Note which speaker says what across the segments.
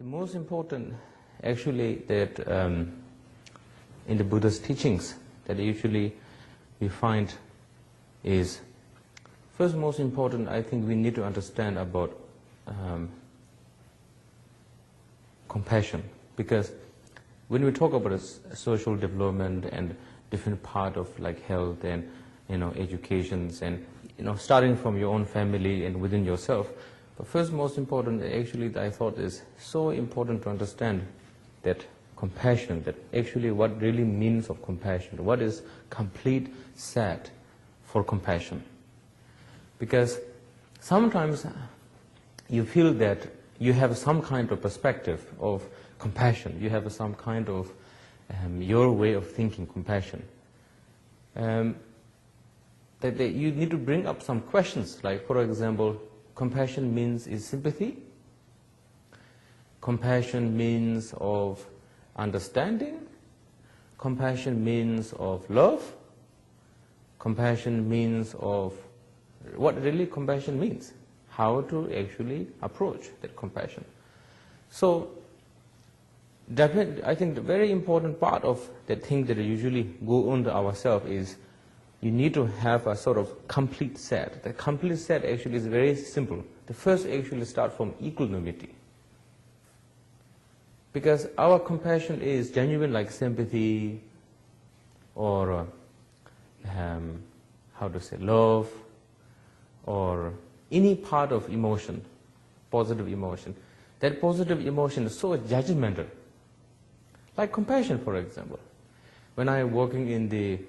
Speaker 1: The most important, actually, that in the Buddha's teachings that usually we find is, first most important, I think we need to understand about compassion. Because when we talk about social development and different part of like health and educations and starting from your own family and within yourself, but first most important, actually, I thought is so important to understand that compassion, that actually what really means of compassion, what is complete sad for compassion. Because sometimes you feel that you have some kind of perspective of compassion, you have some kind of your way of thinking compassion. That you need to bring up some questions, like for example, compassion means is sympathy. Compassion means of understanding. Compassion means of love. Compassion means of what really compassion means. How to actually approach that compassion. So definitely, I think the very important part of the thing that usually go under ourselves is you need to have a sort of complete set. The complete set actually is very simple. The first actually start from equanimity. Because our compassion is genuine like sympathy or how to say love or any part of emotion, positive emotion. That positive emotion is so judgmental. Like compassion, for example. When I am working in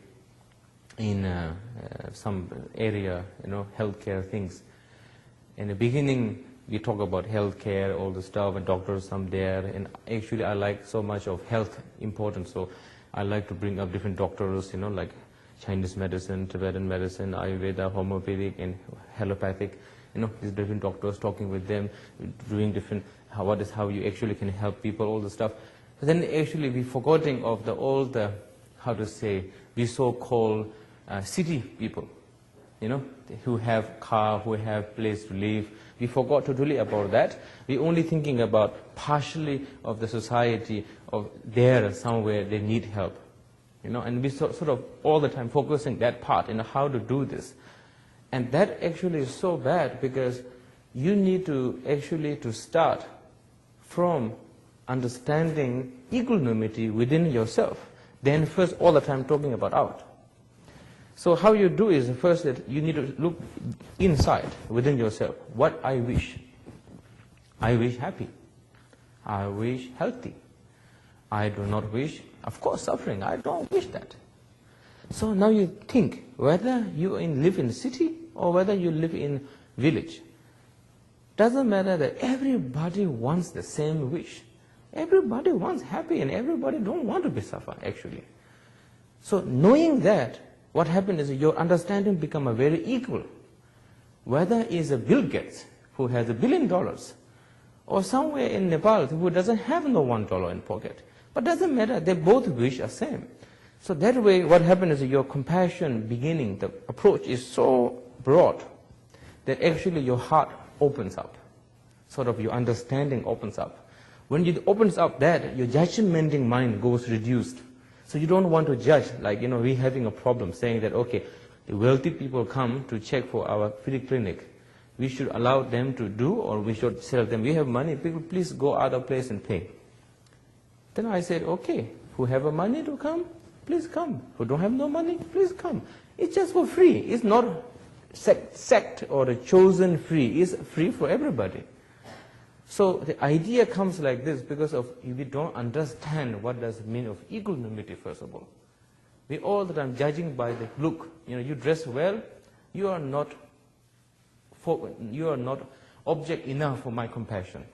Speaker 1: some area, healthcare things. In the beginning, we talk about healthcare, all the stuff, and doctors, some there. And actually, I like so much of health importance. So I like to bring up different doctors, like Chinese medicine, Tibetan medicine, Ayurveda, homeopathic, and allopathic. These different doctors, talking with them, doing different, how you actually can help people, all the stuff. But then actually, we forgetting of all the, how to say, we so-called city people, who have car, who have place to live. We forgot totally about that. We only thinking about partially of the society of there somewhere they need help, and we sort of all the time focusing that part in how to do this, and that actually is so bad because you need to actually to start from understanding equanimity within yourself. Then first all the time talking about out. So how you do is first that you need to look inside within yourself. What I wish. I wish happy. I wish healthy. I do not wish, of course, suffering. I don't wish that. So now you think whether you live in the city or whether you live in village. Doesn't matter that everybody wants the same wish. Everybody wants happy and everybody don't want to be suffer actually. So knowing that, what happens is your understanding become a very equal. Whether it's a Bill Gates who has $1 billion or somewhere in Nepal who doesn't have no $1 in pocket. But doesn't matter, they both wish the same. So that way what happens is your compassion beginning, the approach is so broad that actually your heart opens up. Sort of your understanding opens up. When it opens up that, your judgmenting mind goes reduced. So you don't want to judge, like, we having a problem saying that, okay, the wealthy people come to check for our free clinic. We should allow them to do, or we should tell them, we have money, people please go other place and pay. Then I said, okay, who have money to come, please come. Who don't have no money, please come. It's just for free. It's not sect or a chosen free. It's free for everybody. So the idea comes like this because of we don't understand what does it mean of equanimity, first of all. We all the time judging by the look. You dress well, you are not object enough for my compassion.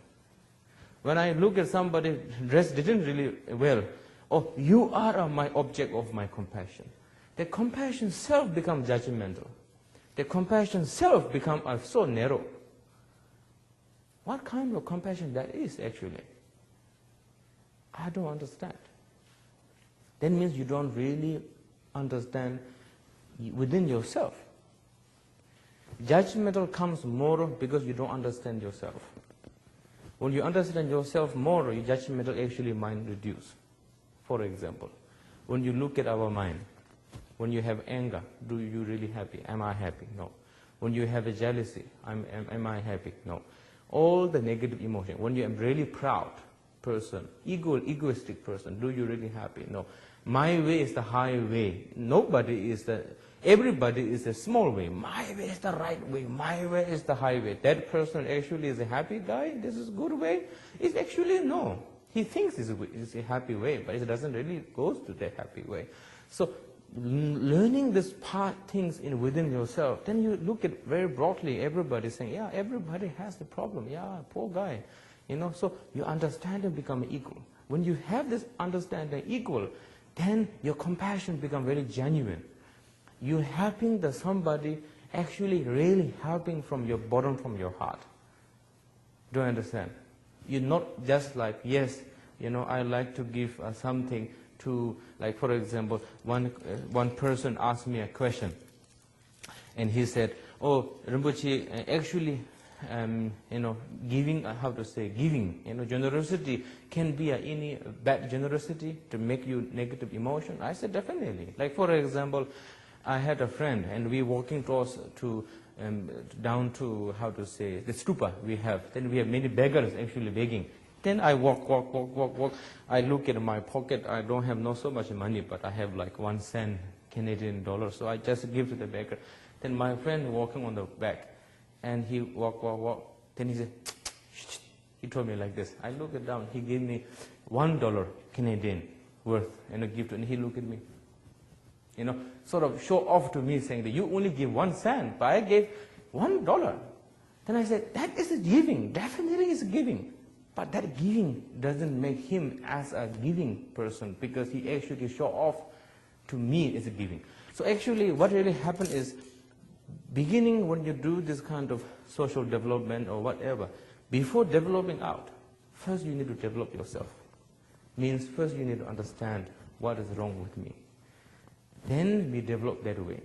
Speaker 1: When I look at somebody dressed didn't really well, oh, you are my object of my compassion. The compassion self becomes judgmental. The compassion self becomes so narrow. What kind of compassion that is actually? I don't understand. That means you don't really understand within yourself. Judgmental comes more because you don't understand yourself. When you understand yourself more, your judgmental actually mind reduce. For example, when you look at our mind, when you have anger, do you really happy? Am I happy? No. When you have a jealousy, am I happy? No. All the negative emotion. When you are really proud person, egoistic person, do you really happy? No. My way is the highway. Everybody is a small way. My way is the right way. My way is the highway. That person actually is a happy guy. This is a good way. It's actually no. He thinks it's a happy way, but it doesn't really go to that happy way. So learning this things within yourself, then you look at very broadly, everybody saying, yeah, everybody has the problem. Yeah, poor guy. So you understand and become equal. When you have this understanding equal, then your compassion becomes very genuine. You're helping somebody actually really helping from your bottom, from your heart. Do you understand? You're not just like, yes, I like to give something to, like for example, one person asked me a question, and he said, oh, Rinpoche, actually, giving, generosity can be any bad generosity to make you negative emotion. I said, definitely. Like for example, I had a friend, and we walking down to, the stupa we have. Then we have many beggars actually begging. Then I walk. I look at my pocket. I don't have not so much money, but I have like 1 cent Canadian dollar. So I just give to the beggar. Then my friend walking on the back, and he walk. Then he said, shh. He told me like this. I look it down. He gave me $1 Canadian worth and a gift, and he looked at me. Sort of show off to me, saying that you only give 1 cent, but I gave $1. Then I said, that is giving. Definitely is giving. But that giving doesn't make him as a giving person, because he actually show off to me as a giving. So actually what really happened is, beginning when you do this kind of social development or whatever, before developing out, first you need to develop yourself. Means first you need to understand what is wrong with me. Then we develop that way.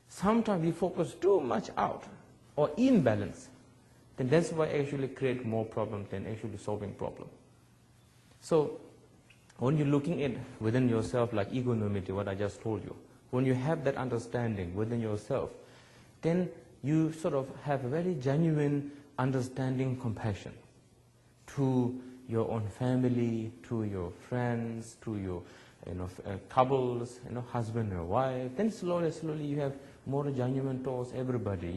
Speaker 1: Sometimes we focus too much out or imbalance. Then that's why actually create more problems than actually solving problem. So when you're looking at within yourself like equanimity, what I just told you, when you have that understanding within yourself, then you sort of have a very genuine understanding, compassion to your own family, to your friends, to your couples, husband and wife. Then slowly you have more genuine towards everybody.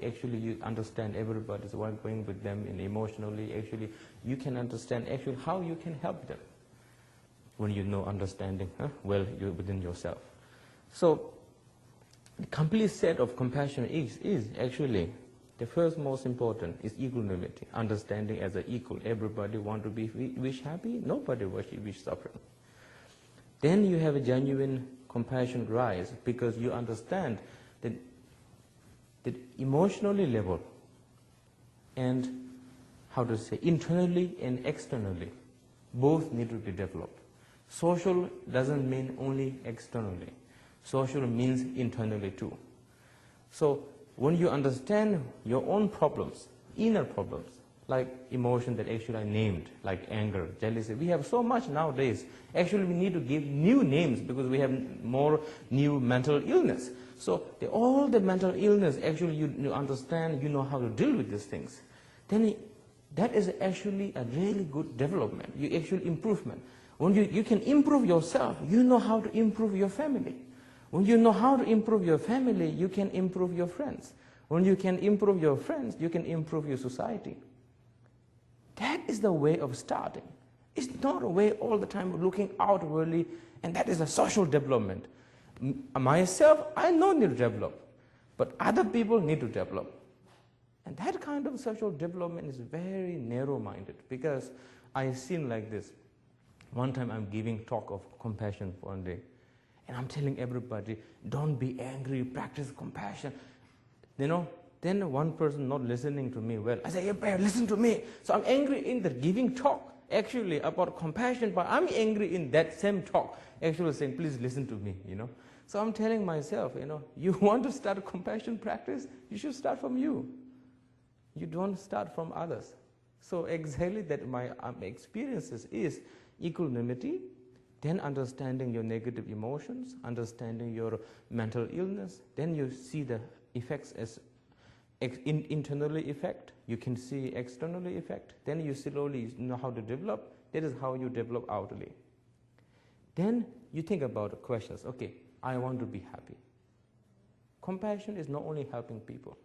Speaker 1: Actually you understand everybody's what's going with them, and emotionally, actually you can understand actually how you can help them when you know understanding well within yourself. So the complete set of compassion is actually the first most important is equanimity, understanding as an equal. Everybody want to be wish happy, nobody wish suffering. Then you have a genuine compassion rise, because you understand that emotionally level and internally and externally, both need to be developed. Social doesn't mean only externally. Social means internally too. So when you understand your own problems, inner problems, like emotion that actually I named, like anger, jealousy. We have so much nowadays. Actually, we need to give new names because we have more new mental illness. So all the mental illness, actually you understand, you know how to deal with these things. Then that is actually a really good development. You actually improvement. When you can improve yourself, you know how to improve your family. When you know how to improve your family, you can improve your friends. When you can improve your friends, you can improve your society. That is the way of starting. It's not a way all the time looking outwardly, and that is a social development. Myself, I know need to develop, but other people need to develop. And that kind of social development is very narrow-minded, because I seen like this. One time I'm giving talk of compassion one day, and I'm telling everybody, don't be angry, practice compassion. Then one person not listening to me well. I say, hey, listen to me. So I'm angry in the giving talk, actually, about compassion, but I'm angry in that same talk, actually saying, please listen to me, So I'm telling myself, you want to start a compassion practice, you should start from you. You don't start from others. So exactly that my experiences is equanimity, then understanding your negative emotions, understanding your mental illness, then you see the effects as internally effect, you can see externally effect, then you slowly know how to develop, that is how you develop outwardly. Then you think about the questions, okay, I want to be happy. Compassion is not only helping people.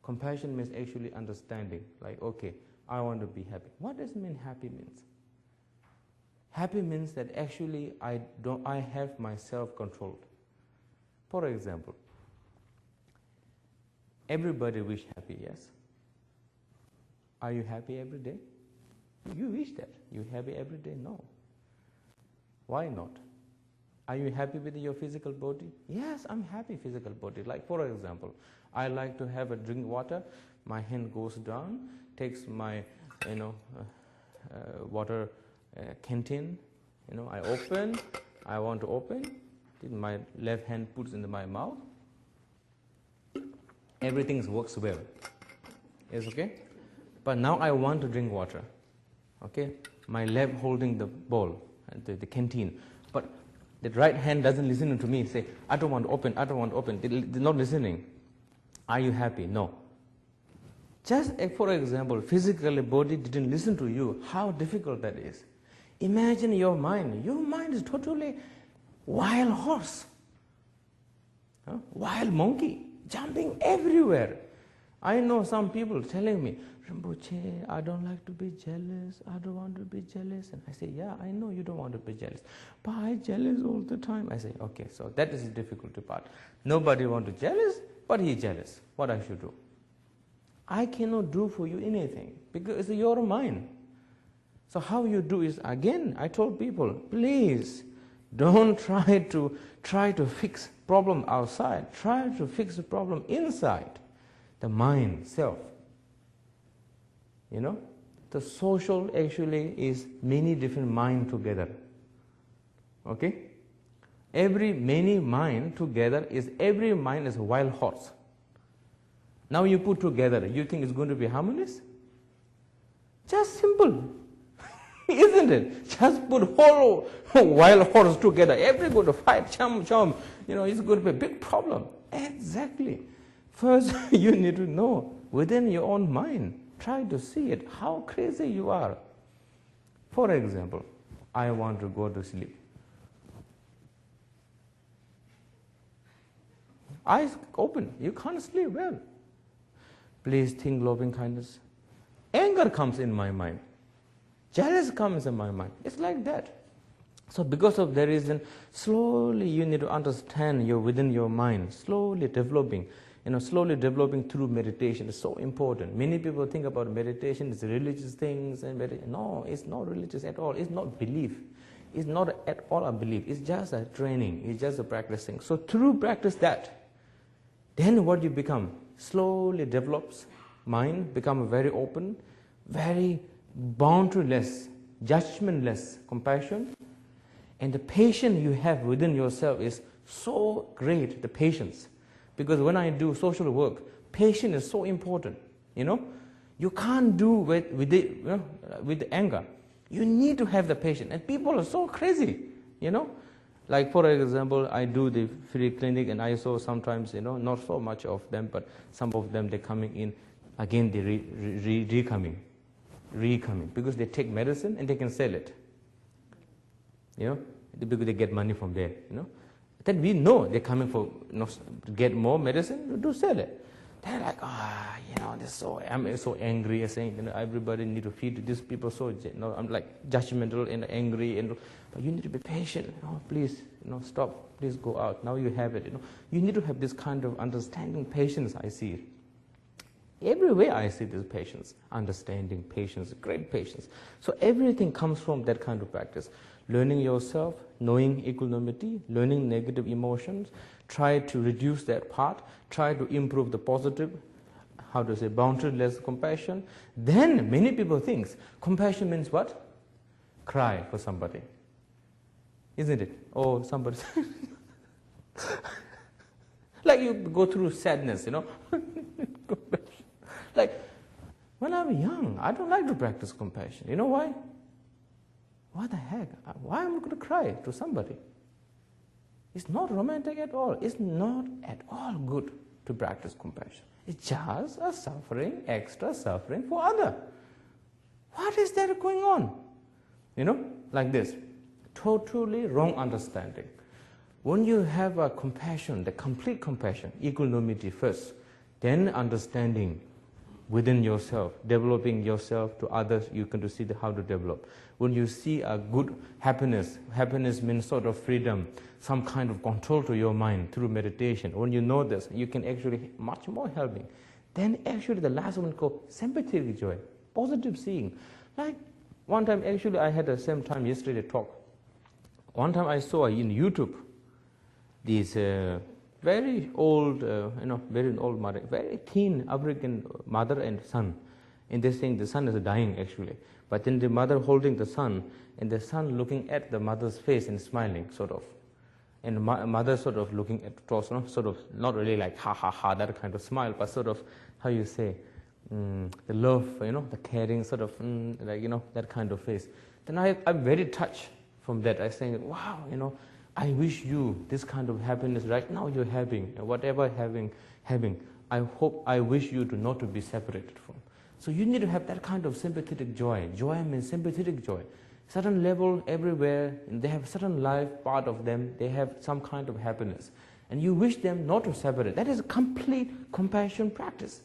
Speaker 1: Compassion means actually understanding, like, okay, I want to be happy. What does it mean happy means? Happy means that actually I have myself controlled. For example, everybody wish happy, yes? Are you happy every day? You wish that. You happy every day? No. Why not? Are you happy with your physical body? Yes, I'm happy physical body. Like for example, I like to have a drink water. My hand goes down, takes my water canteen. I open. I want to open. My left hand puts into my mouth. Everything works well. It's okay. But now I want to drink water. Okay. My left holding the bowl, the canteen. But the right hand doesn't listen to me. Say, I don't want to open. I don't want to open. They're not listening. Are you happy? No. Just for example, physically body didn't listen to you. How difficult that is. Imagine your mind. Your mind is totally wild horse, wild monkey, jumping everywhere. I know some people telling me, Rinpoche, I don't like to be jealous. I don't want to be jealous. And I say, yeah, I know you don't want to be jealous. But I'm jealous all the time. I say, okay, so that is the difficult part. Nobody want to jealous, but he's jealous. What I should do? I cannot do for you anything because it's your mind. So how you do is, again, I told people, please don't try to fix problem outside. Try to fix the problem inside, the mind, self. The social actually is many different mind together. Okay? Many mind together is, every mind is a wild horse. Now you put together, you think it's going to be harmonious? Just simple. Isn't it? Just put whole wild horse together. Everybody to fight, chum. It's going to be a big problem. Exactly. First, you need to know within your own mind. Try to see it, how crazy you are. For example, I want to go to sleep. Eyes open, you can't sleep well. Please think loving kindness. Anger comes in my mind. Jealous comes in my mind. It's like that. So because of that reason, slowly you need to understand within your mind, slowly developing. Slowly developing through meditation is so important. Many people think about meditation as religious things, and no, it's not religious at all. It's not belief. It's not at all a belief. It's just a training. It's just a practicing. So through practice that, then what you become slowly develops. Mind become very open, very boundaryless, judgmentless, compassion, and the patience you have within yourself is so great. The patience. Because when I do social work, patience is so important. You can't do with the anger. You need to have the patience. And people are so crazy. Like for example, I do the free clinic, and I saw sometimes, not so much of them, but some of them, they're coming in again. They re-coming because they take medicine and they can sell it. Because they get money from there. Then we know they're coming for to get more medicine to sell it. They're like, I'm so angry. Saying, everybody need to feed these people. So, I'm like judgmental and angry. But you need to be patient. Please, stop. Please go out. Now you have it. You need to have this kind of understanding, patience. I see it. Everywhere I see this patience, understanding, patience, great patience. So everything comes from that kind of practice. Learning yourself, knowing equanimity, learning negative emotions, try to reduce that part, try to improve the positive, boundaryless compassion. Then many people think compassion means what? Cry for somebody. Isn't it? Oh, somebody. Like you go through sadness, Like When I'm young, I don't like to practice compassion. You know why? What the heck? Why am I going to cry to somebody? It's not romantic at all. It's not at all good to practice compassion. It's just a suffering, extra suffering for other. What is there going on? You know, like this. Totally wrong understanding. When you have a compassion, the complete compassion, equanimity first, then understanding within yourself, developing yourself to others, you can see how to develop. When you see a good happiness, happiness means sort of freedom, some kind of control to your mind through meditation. When you know this, you can actually much more helping. Then actually the last one called sympathetic joy, positive seeing. Like one time, actually I had the same time yesterday talk. One time I saw in YouTube these very old, very old mother, very thin African mother and son. And they're saying the son is dying actually. But then the mother holding the son, and the son looking at the mother's face and smiling, sort of. And the mother sort of looking at the torso, sort of, not really like ha ha ha, that kind of smile, but sort of, how you say, the love, the caring, sort of, that kind of face. Then I'm very touched from that. I say, wow, I wish you this kind of happiness right now you're having, whatever having, I wish you to not to be separated from. So you need to have that kind of sympathetic joy. Joy means sympathetic joy. Certain level everywhere, and they have certain life, part of them, they have some kind of happiness. And you wish them not to separate. That is a complete compassion practice.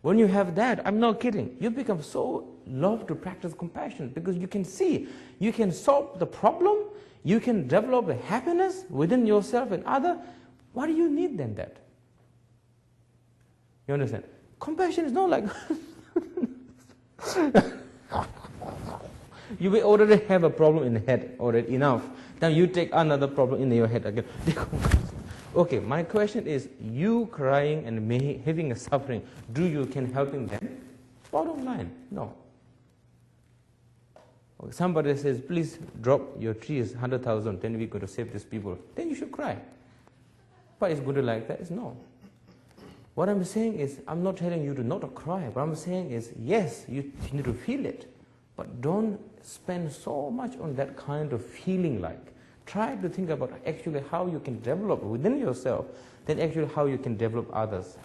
Speaker 1: When you have that, I'm not kidding, you become so love to practice compassion because you can see, you can solve the problem, you can develop a happiness within yourself and other. What do you need than that? You understand? Compassion is not like you will already have a problem in the head already enough. Now you take another problem in your head again. Okay, my question is, you crying and having a suffering, do you can helping them? Bottom line, no. Okay, somebody says, please drop your trees, 100,000, then we're going to save these people. Then you should cry. But it's good like that? It's no. What I'm saying is, I'm not telling you to not cry. What I'm saying is, yes, you need to feel it. But don't spend so much on that kind of feeling like. Try to think about actually how you can develop within yourself, then actually how you can develop others.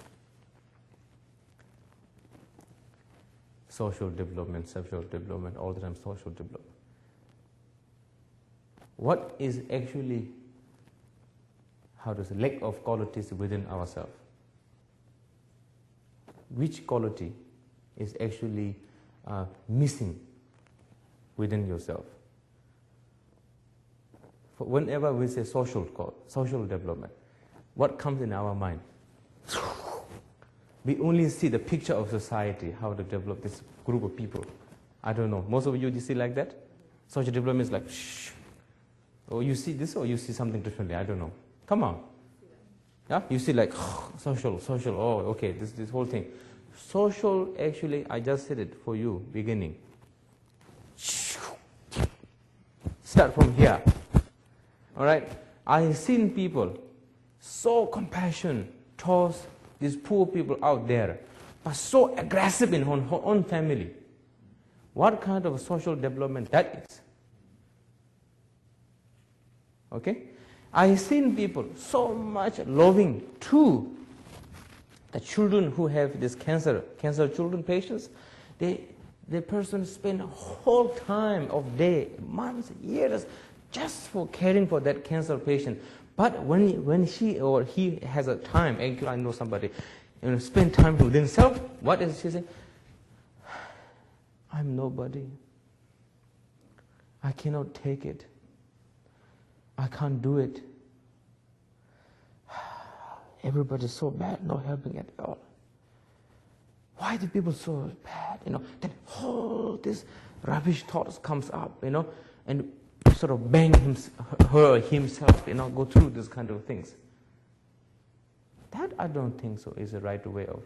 Speaker 1: Social development, sexual development, all the time social development. What is actually, how to say, lack of qualities within ourselves? Which quality is actually missing within yourself? Whenever we say social development, what comes in our mind? We only see the picture of society, how to develop this group of people. I don't know. Most of you see like that? Social development is like, shh. Or you see this, or you see something differently. I don't know. Come on. Yeah? You see like, social. Oh, okay, this whole thing. Social, actually, I just said it for you, beginning. Start from here. All right? I've seen people so compassionate towards these poor people out there, but so aggressive in her own family. What kind of social development that is? Okay? I've seen people so much loving to the children who have this cancer children patients. The person spend a whole time of day, months, years, just for caring for that cancer patient. But when she or he has a time, actually I know somebody, spend time with himself, what is she saying? I'm nobody. I cannot take it. I can't do it. Everybody's so bad, not helping at all. Why do people so bad? Then all this rubbish thoughts comes up, and sort of bang himself, go through this kind of things. That I don't think so is the right way of.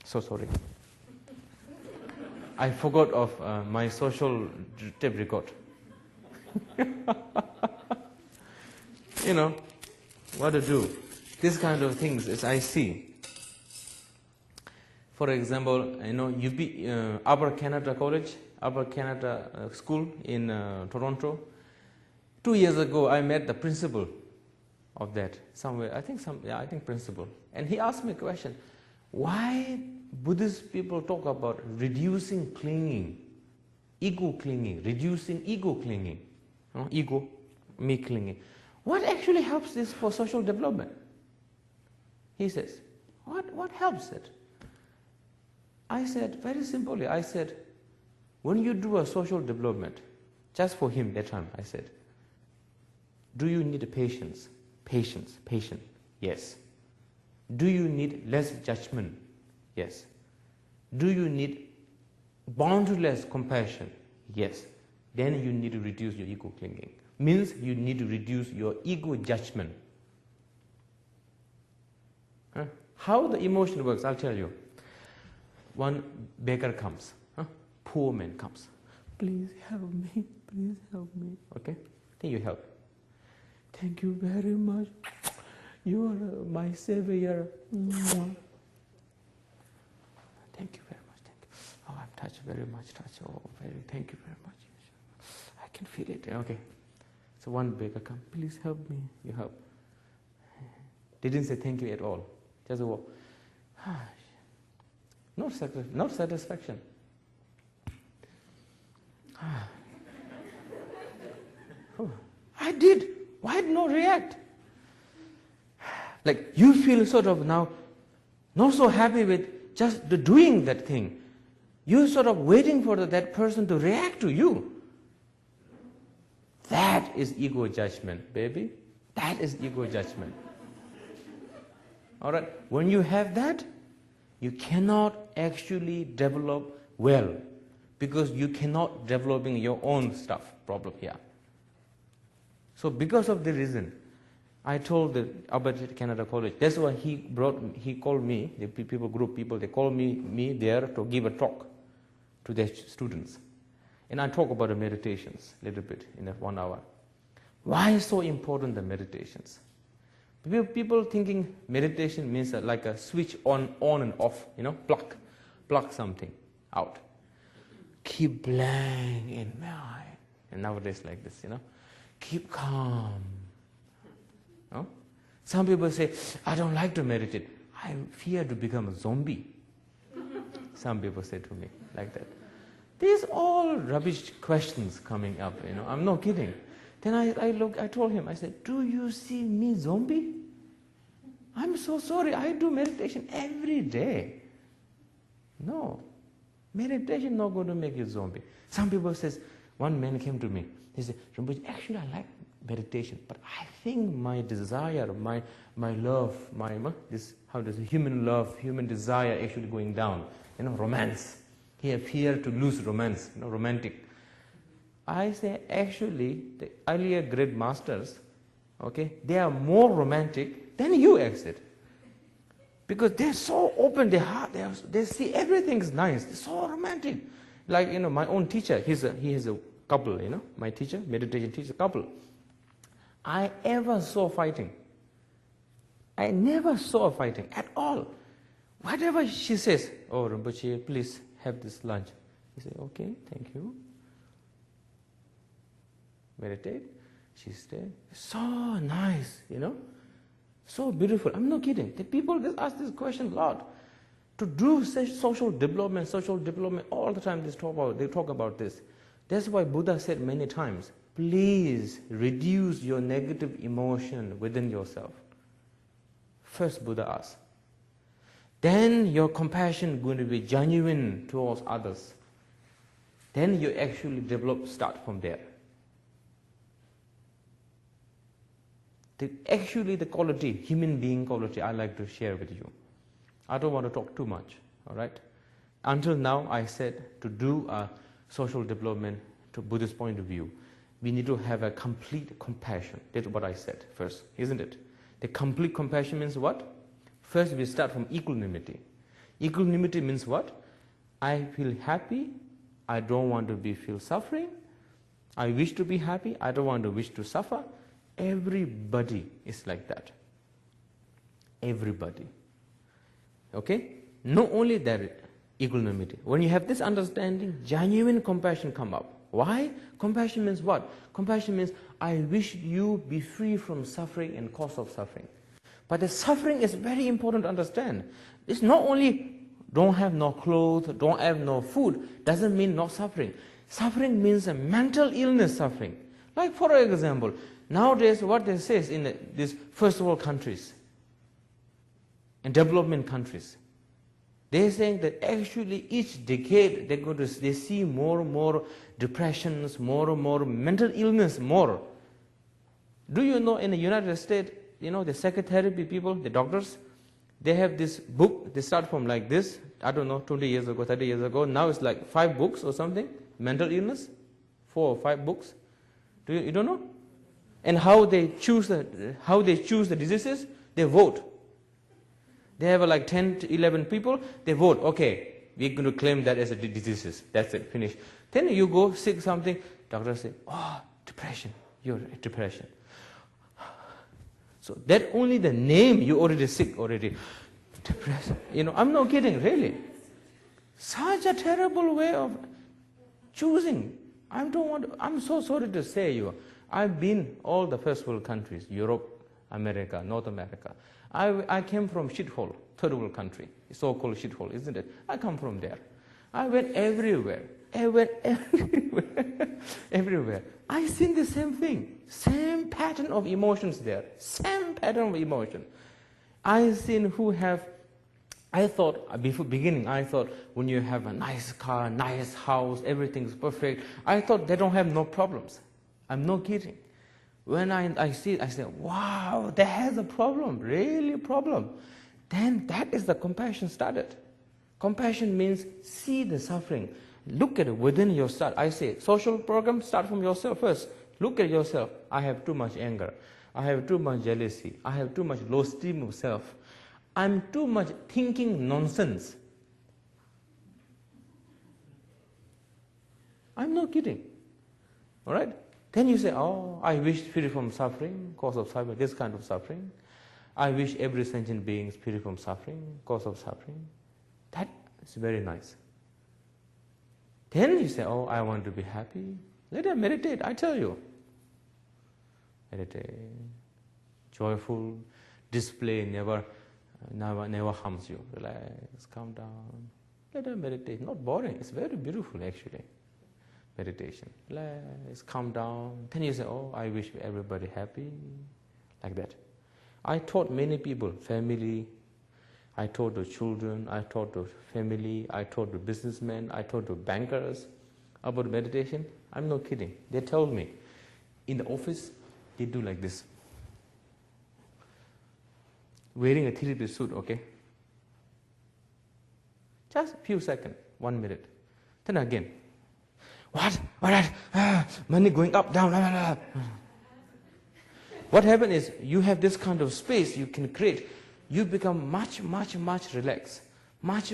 Speaker 1: So sorry. I forgot of my social tape record. What to do. This kind of things as I see. For example, Upper Canada College, Upper Canada School in Toronto. 2 years ago, I met the principal of that somewhere. I think principal. And he asked me a question: why Buddhist people talk about reducing clinging, ego clinging, reducing ego clinging, ego, me clinging? What actually helps this for social development? He says, what helps it? I said, very simply, when you do a social development, just for him that time, I said, do you need patience? Patience. Yes. Do you need less judgment? Yes. Do you need boundless compassion? Yes. Then you need to reduce your ego clinging. Means you need to reduce your ego judgment. How the emotion works, I'll tell you. One beggar comes, poor man comes. Please help me, please help me. Okay, then you help. Thank you very much. You are my savior. Thank you very much. Thank you. Oh, I'm touched very much. Thank you very much. I can feel it. Okay. So one beggar comes. Please help me. You help. They didn't say thank you at all. Just a walk. Not satisfaction. I did. Why did not react? Like you feel sort of now not so happy with just the doing that thing. You're sort of waiting for that person to react to you. That is ego judgment, baby. That is ego judgment. All right. When you have that, you cannot actually develop well, because you cannot developing your own stuff problem here. So because of the reason, I told the Upper Canada College, that's why he called me, the group people, they called me there to give a talk to their students. And I talk about the meditations a little bit in that 1 hour. Why is so important the meditations? People thinking meditation means like a switch on and off, pluck something out. Keep blank in mind. And nowadays like this, keep calm. No? Some people say, I don't like to meditate. I fear to become a zombie. Some people say to me like that. These all rubbish questions coming up, I'm not kidding. Then I told him, I said, do you see me zombie? I'm so sorry, I do meditation every day. No, meditation not going to make you zombie. Some people says, one man came to me, he said, Rinpoche, actually I like meditation, but I think my desire, my love, human love, human desire actually going down, romance. He appeared to lose romance, romantic. I say, actually, the earlier great masters, they are more romantic than you exit. Because they're so open, they see everything is nice, they're so romantic. Like, my own teacher, he has a couple, my teacher, meditation teacher, couple. I ever saw fighting. I never saw fighting at all. Whatever she says, oh, Rinpoche, please have this lunch. He said, okay, thank you. Meditate. She stayed. So nice, so beautiful. I'm not kidding. The people just ask this question a lot. To do social development all the time. They talk about this. That's why Buddha said many times, please reduce your negative emotion within yourself. First Buddha asked. Then your compassion is going to be genuine towards others. Then you actually start from there. The quality, human being quality, I like to share with you. I don't want to talk too much, all right? Until now, I said to do a social development to Buddhist point of view, we need to have a complete compassion. That's what I said first, isn't it? The complete compassion means what? First, we start from equanimity. Equanimity means what? I feel happy. I don't want to feel suffering. I wish to be happy. I don't want to wish to suffer. Everybody is like that. Everybody. Okay? not only that, equanimity. When you have this understanding, genuine compassion come up. Why? Compassion means what? Compassion means I wish you be free from suffering and cause of suffering. But the suffering is very important to understand. It's not only don't have no clothes, don't have no food, doesn't mean no suffering. Suffering means a mental illness suffering. Like for example, nowadays what they say is in these first world countries and development countries, they're saying that actually each decade they see more and more depressions, more and more mental illness, more. Do you know in the United States, the psychotherapy people, the doctors, they have this book, they start from like this, I don't know, 20 years ago, 30 years ago, now it's like 5 books or something, mental illness, 4 or 5 books. You don't know? And how they choose the diseases, they vote. They have like 10 to 11 people, they vote, okay, we're going to claim that as a disease. That's it, finish. Then you go sick something, doctor say, oh, depression, you're depression. So that only the name, you already sick already. Depressed. I'm not kidding, really. Such a terrible way of choosing. I'm so sorry to say you. I've been all the first world countries, Europe, America, North America. I came from shithole, third world country, so-called shithole, isn't it? I come from there. I went everywhere. Everywhere. I seen the same thing, same pattern of emotions there, same pattern of emotion. I seen I thought, before beginning, I thought when you have a nice car, nice house, everything's perfect, I thought they don't have no problems. I'm not kidding. When I see it, I say, wow, that has a problem, really a problem. Then that is the compassion started. Compassion means see the suffering. Look at it within yourself. I say, social program, start from yourself first. Look at yourself. I have too much anger. I have too much jealousy. I have too much low esteem of self. I'm too much thinking nonsense. I'm not kidding. All right? Then you say, oh, I wish free from suffering, cause of suffering, this kind of suffering. I wish every sentient being is free from suffering, cause of suffering. That is very nice. Then you say, oh, I want to be happy. Let them meditate, I tell you. Meditate. Joyful display never harms you. Relax, calm down. Let them meditate. Not boring. It's very beautiful, actually. Meditation. Relax, calm down. Then you say, oh, I wish everybody happy. Like that. I taught many people, family. I taught the children, I taught the family, I taught the businessmen, I taught the bankers about meditation. I'm not kidding. They told me, in the office, they do like this. Wearing a three-piece suit, okay? Just a few seconds, 1 minute. Then again. What? Money going up, down. What happens is, you have this kind of space you can create. You become much relaxed, much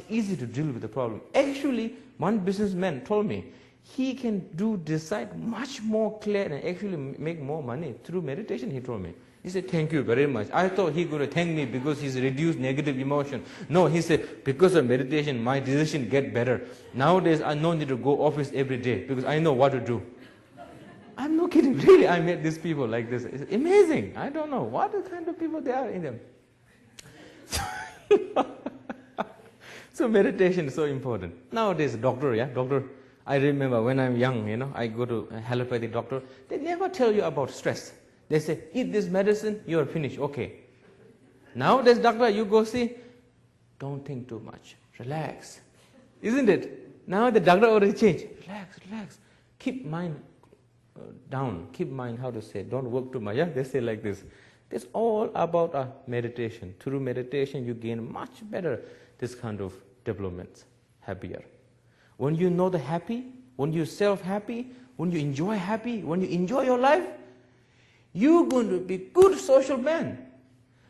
Speaker 1: easy to deal with the problem. Actually, one businessman told me he can decide much more clear and actually make more money through meditation, he told me. He said, thank you very much. I thought he going to thank me because he's reduced negative emotion. No, he said, because of meditation, my decision get better. Nowadays, I don't need to go office every day because I know what to do. I'm not kidding, really, I met these people like this. It's amazing. I don't know what kind of people they are in them. So meditation is so important. Nowadays, doctor, I remember when I'm young, I go to a allopathic doctor, they never tell you about stress. They say, eat this medicine, you're finished, okay. Nowadays, doctor, you go see, don't think too much, relax. Isn't it? Now the doctor already changed. Relax. Keep mind down, keep mind, don't work too much. Yeah, they say like this. It's all about meditation. Through meditation, you gain much better this kind of developments, happier. When you know the happy, when you're self-happy, when you enjoy happy, when you enjoy your life, you're going to be good social man.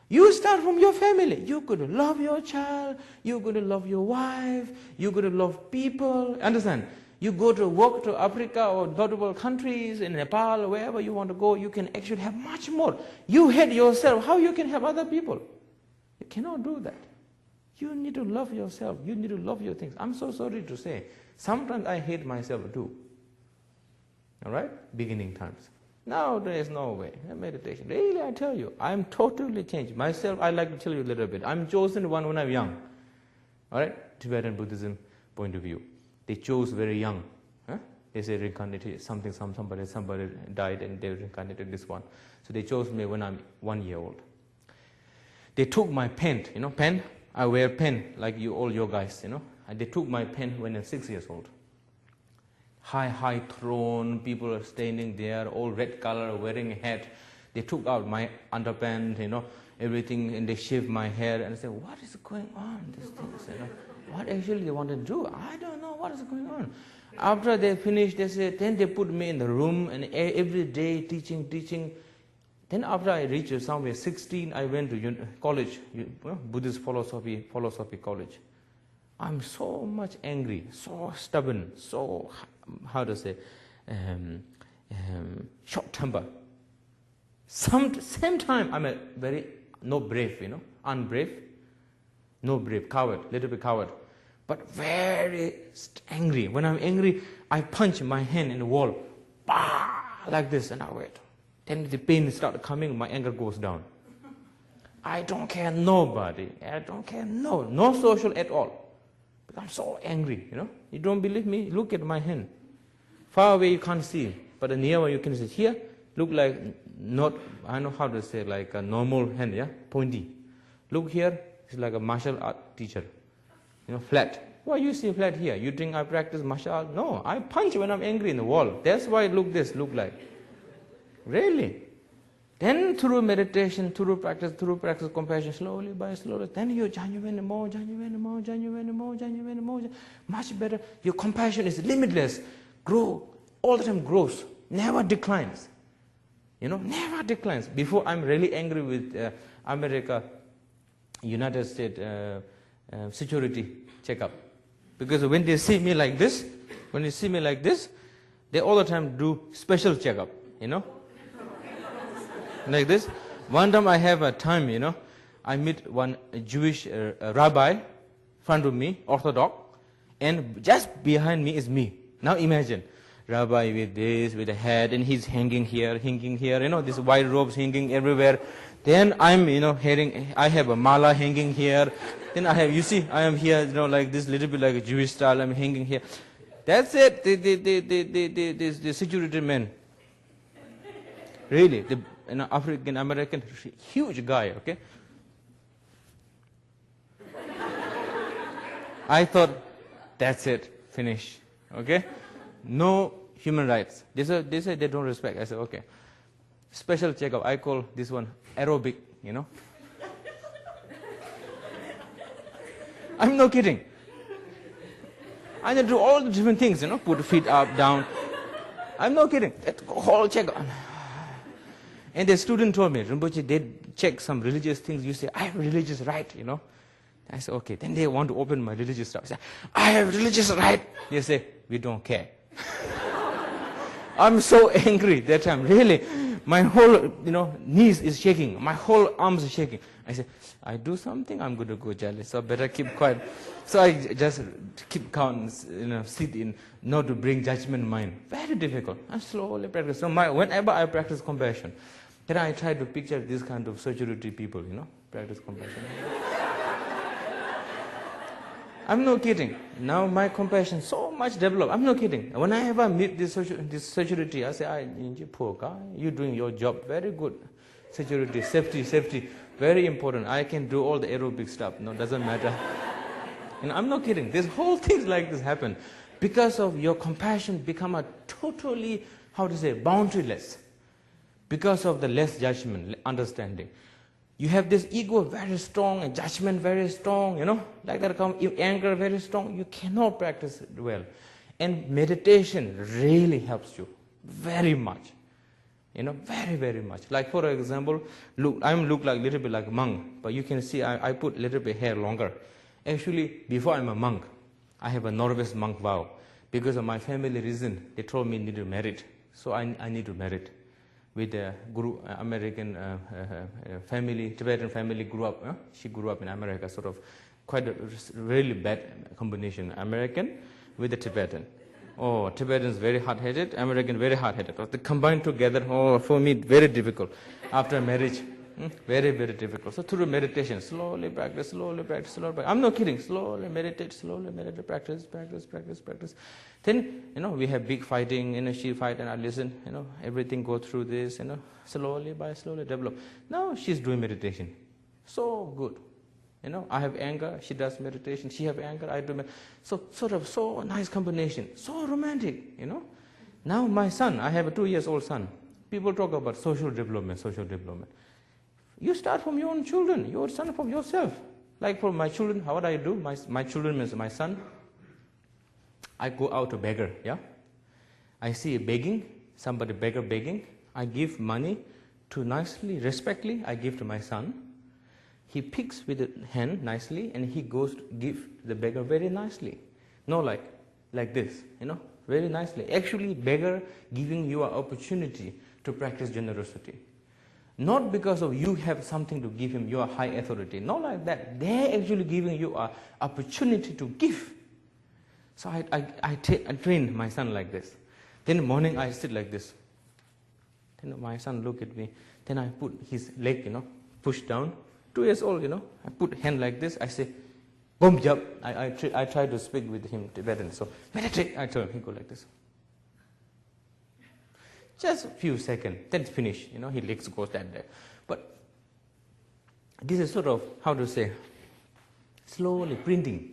Speaker 1: You start from your family. You're going to love your child, you're going to love your wife, you're going to love people. Understand? You go to work to Africa or third world countries, in Nepal, wherever you want to go, you can actually have much more. You hate yourself, how you can help other people? You cannot do that. You need to love yourself. You need to love your things. I'm so sorry to say. Sometimes I hate myself too. All right? Beginning times. Now there is no way. Meditation. Really, I tell you, I'm totally changed. Myself, I like to tell you a little bit. I'm chosen one when I'm young. All right? Tibetan Buddhism point of view. They chose very young. Huh? They say reincarnated, somebody died and they reincarnated this one. So they chose me when I'm 1 year old. They took my pen, pen? I wear pen like you, all your guys, And they took my pen when I'm 6 years old. High throne, people are standing there, all red color, wearing a hat. They took out my underpants, everything, and they shaved my hair. And I said, what is going on? These things, What actually they want to do? I don't know what is going on. After they finished, they said, then they put me in the room and every day teaching. Then after I reached somewhere 16, I went to college, Buddhist philosophy college. I'm so much angry, so stubborn, so, short temper. Same time, I'm a very, no brave, unbrave, no brave, coward, little bit coward, but very angry. When I'm angry, I punch my hand in the wall, bah, like this, and I wait. Then the pain starts coming, my anger goes down. I don't care nobody. I don't care no social at all. But I'm so angry, You don't believe me? Look at my hand. Far away you can't see, but near one you can see. Here, look like not, I know how to say, like a normal hand, pointy. Look here, it's like a martial art teacher, flat. Why you see flat here? You think I practice martial art? No, I punch when I'm angry in the wall. That's why look like. Really? Then through meditation, through practice compassion, slowly, then you genuine more, much better. Your compassion is limitless. Grow, all the time grows, never declines. Never declines. Before I'm really angry with America, United States security checkup. Because when they see me like this, they all the time do special checkup, Like this. One time I have a time, I meet one Jewish rabbi, front of me, Orthodox, and just behind me is me. Now imagine, rabbi with this, with a head, and he's hanging here, these white robes hanging everywhere. Then I'm, I have a mala hanging here. Then I have, I am here, like this, little bit like a Jewish style, I'm hanging here. That's it, the security man. Really, the African American, huge guy, okay? I thought, that's it, finish, okay? No human rights. They say they don't respect. I said, okay. Special checkup, I call this one aerobic, I'm not kidding. I need to do all the different things, put feet up, down. I'm not kidding. That whole checkup. And the student told me, Rinpoche, they check some religious things. You say, I have religious right, I said, okay. Then they want to open my religious stuff. I say, I have religious right. They say, we don't care. I'm so angry that time, really. My whole, knees is shaking. My whole arms are shaking. I said, I do something, I'm going to go jealous. So better keep quiet. So I just keep calm, sit in, not to bring judgment in mind. Very difficult. I slowly practice. So whenever I practice compassion, then I try to picture this kind of security people, practice compassion. I'm not kidding. Now my compassion so much developed. I'm not kidding. Whenever I meet this security, I say, you poor guy, you're doing your job very good. Security, safety, very important. I can do all the aerobic stuff. No, doesn't matter. I'm not kidding. This whole things like this happen because of your compassion become a totally, boundaryless. Because of the less judgment, understanding. You have this ego very strong and judgment very strong, like that anger very strong. You cannot practice it well. And meditation really helps you very much. Very, very much. Like for example, I look like a little bit like a monk, but you can see I put a little bit hair longer. Actually, before I'm a monk, I have a novice monk vow. Because of my family reason, they told me I need to marry. So I need to marry. With a American family, Tibetan family grew up. She grew up in America, sort of quite a really bad combination. American with the Tibetan. Oh, Tibetan is very hard-headed, American very hard-headed. They combined together, oh, for me, very difficult. After marriage, very, very difficult. So through meditation, slowly practice, slowly practice, slowly practice. I'm not kidding. Slowly meditate, practice. Then, we have big fighting, she fight and I listen, everything go through this, slowly by slowly develop. Now she's doing meditation. So good. I have anger, she does meditation. She have anger, I do meditation. So sort of so nice combination, so romantic, Now my son, I have a 2-year-old son. People talk about social development. You start from your own children, your son from yourself. Like for my children, what I do, my children means my son, I go out to beggar, yeah? I see a begging, somebody beggar begging, I give money to nicely, respectfully, I give to my son. He picks with the hand nicely and he goes to give the beggar very nicely. No like this, very nicely. Actually, beggar giving you an opportunity to practice generosity. Not because of you have something to give him, you are high authority. Not like that. They're actually giving you an opportunity to give. So I train my son like this. Then in the morning I sit like this. Then my son look at me. Then I put his leg, push down. 2 years old, I put hand like this. I say, boom, jump. I try to speak with him Tibetan. So meditate. I tell him, he go like this. Just a few seconds, then finish. His legs goes that way. But this is sort of, how to say, slowly printing.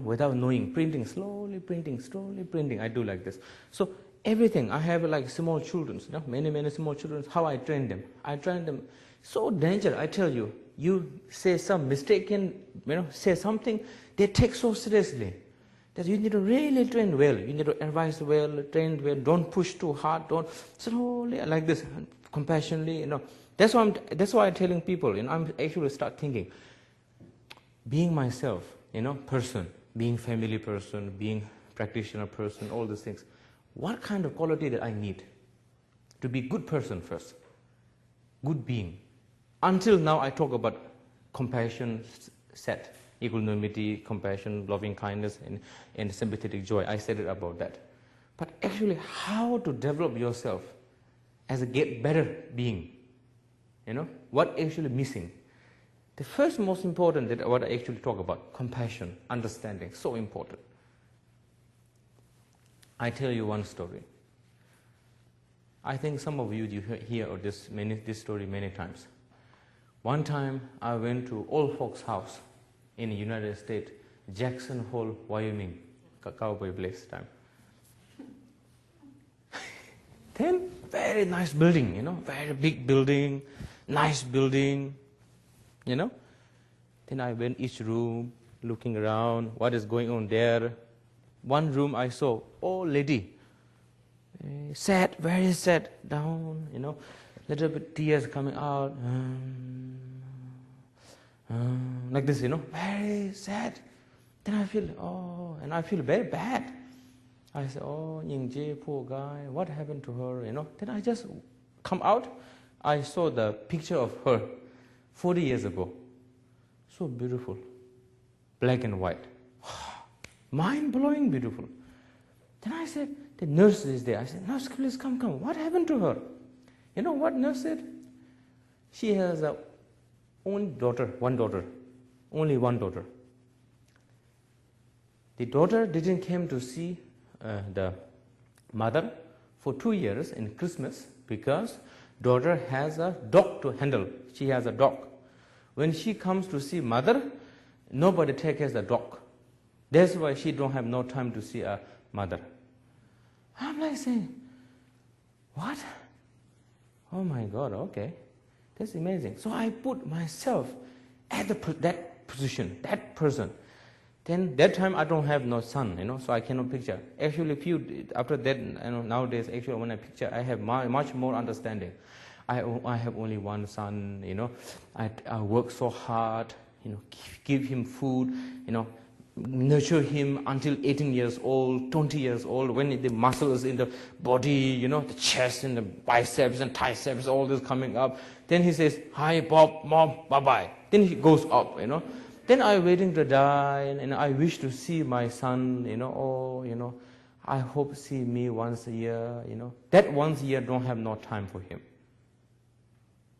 Speaker 1: Without knowing, slowly printing. I do like this. So everything, I have like small children, many small children. How I train them? I train them. So dangerous, I tell you. You say some mistaken, say something, they take so seriously. That you need to really train well. You need to advise well, train well. Don't push too hard. Don't slowly like this, compassionately. That's why I'm telling people. I'm actually start thinking. Being myself, person, being family person, being practitioner person, all these things. What kind of quality that I need to be good person first, good being. Until now, I talk about compassion, set. Equanimity, compassion, loving kindness, and sympathetic joy. I said it about that. But actually, how to develop yourself as a get better being? What actually missing? The first most important that what I actually talk about, compassion, understanding, so important. I tell you one story. I think some of you hear this story many times. One time, I went to old folks' house in the United States, Jackson Hole, Wyoming, cowboy place time. Then, very nice building, very big building, nice building, Then I went each room, looking around, what is going on there. One room I saw, old lady, sad, very sad, down, little bit tears coming out, like this, very sad. Then I feel, and I feel very bad. I say, oh, Nyingje, poor guy, what happened to her, Then I just come out. I saw the picture of her 40 years ago. So beautiful, black and white. Mind-blowing beautiful. Then I said, the nurse is there. I said, nurse, please come. What happened to her? You know what nurse said? She has one daughter. Only one daughter. The daughter didn't come to see the mother for 2 years in Christmas because daughter has a dog to handle. She has a dog. When she comes to see mother, nobody takes care of the dog. That's why she don't have no time to see a mother. I'm like saying, what? Oh my God, okay. That's amazing. So I put myself at that position, that person. Then that time I don't have no son, so I cannot picture. Actually, after that, nowadays, actually when I picture, I have much more understanding. I have only one son, I work so hard, give him food, nurture him until 18 years old, 20 years old, when the muscles in the body, the chest and the biceps and triceps, all this coming up. Then he says, hi, Bob, Mom, bye-bye. Then he goes up, Then I'm waiting to die, and I wish to see my son, I hope see me once a year, That once a year don't have no time for him.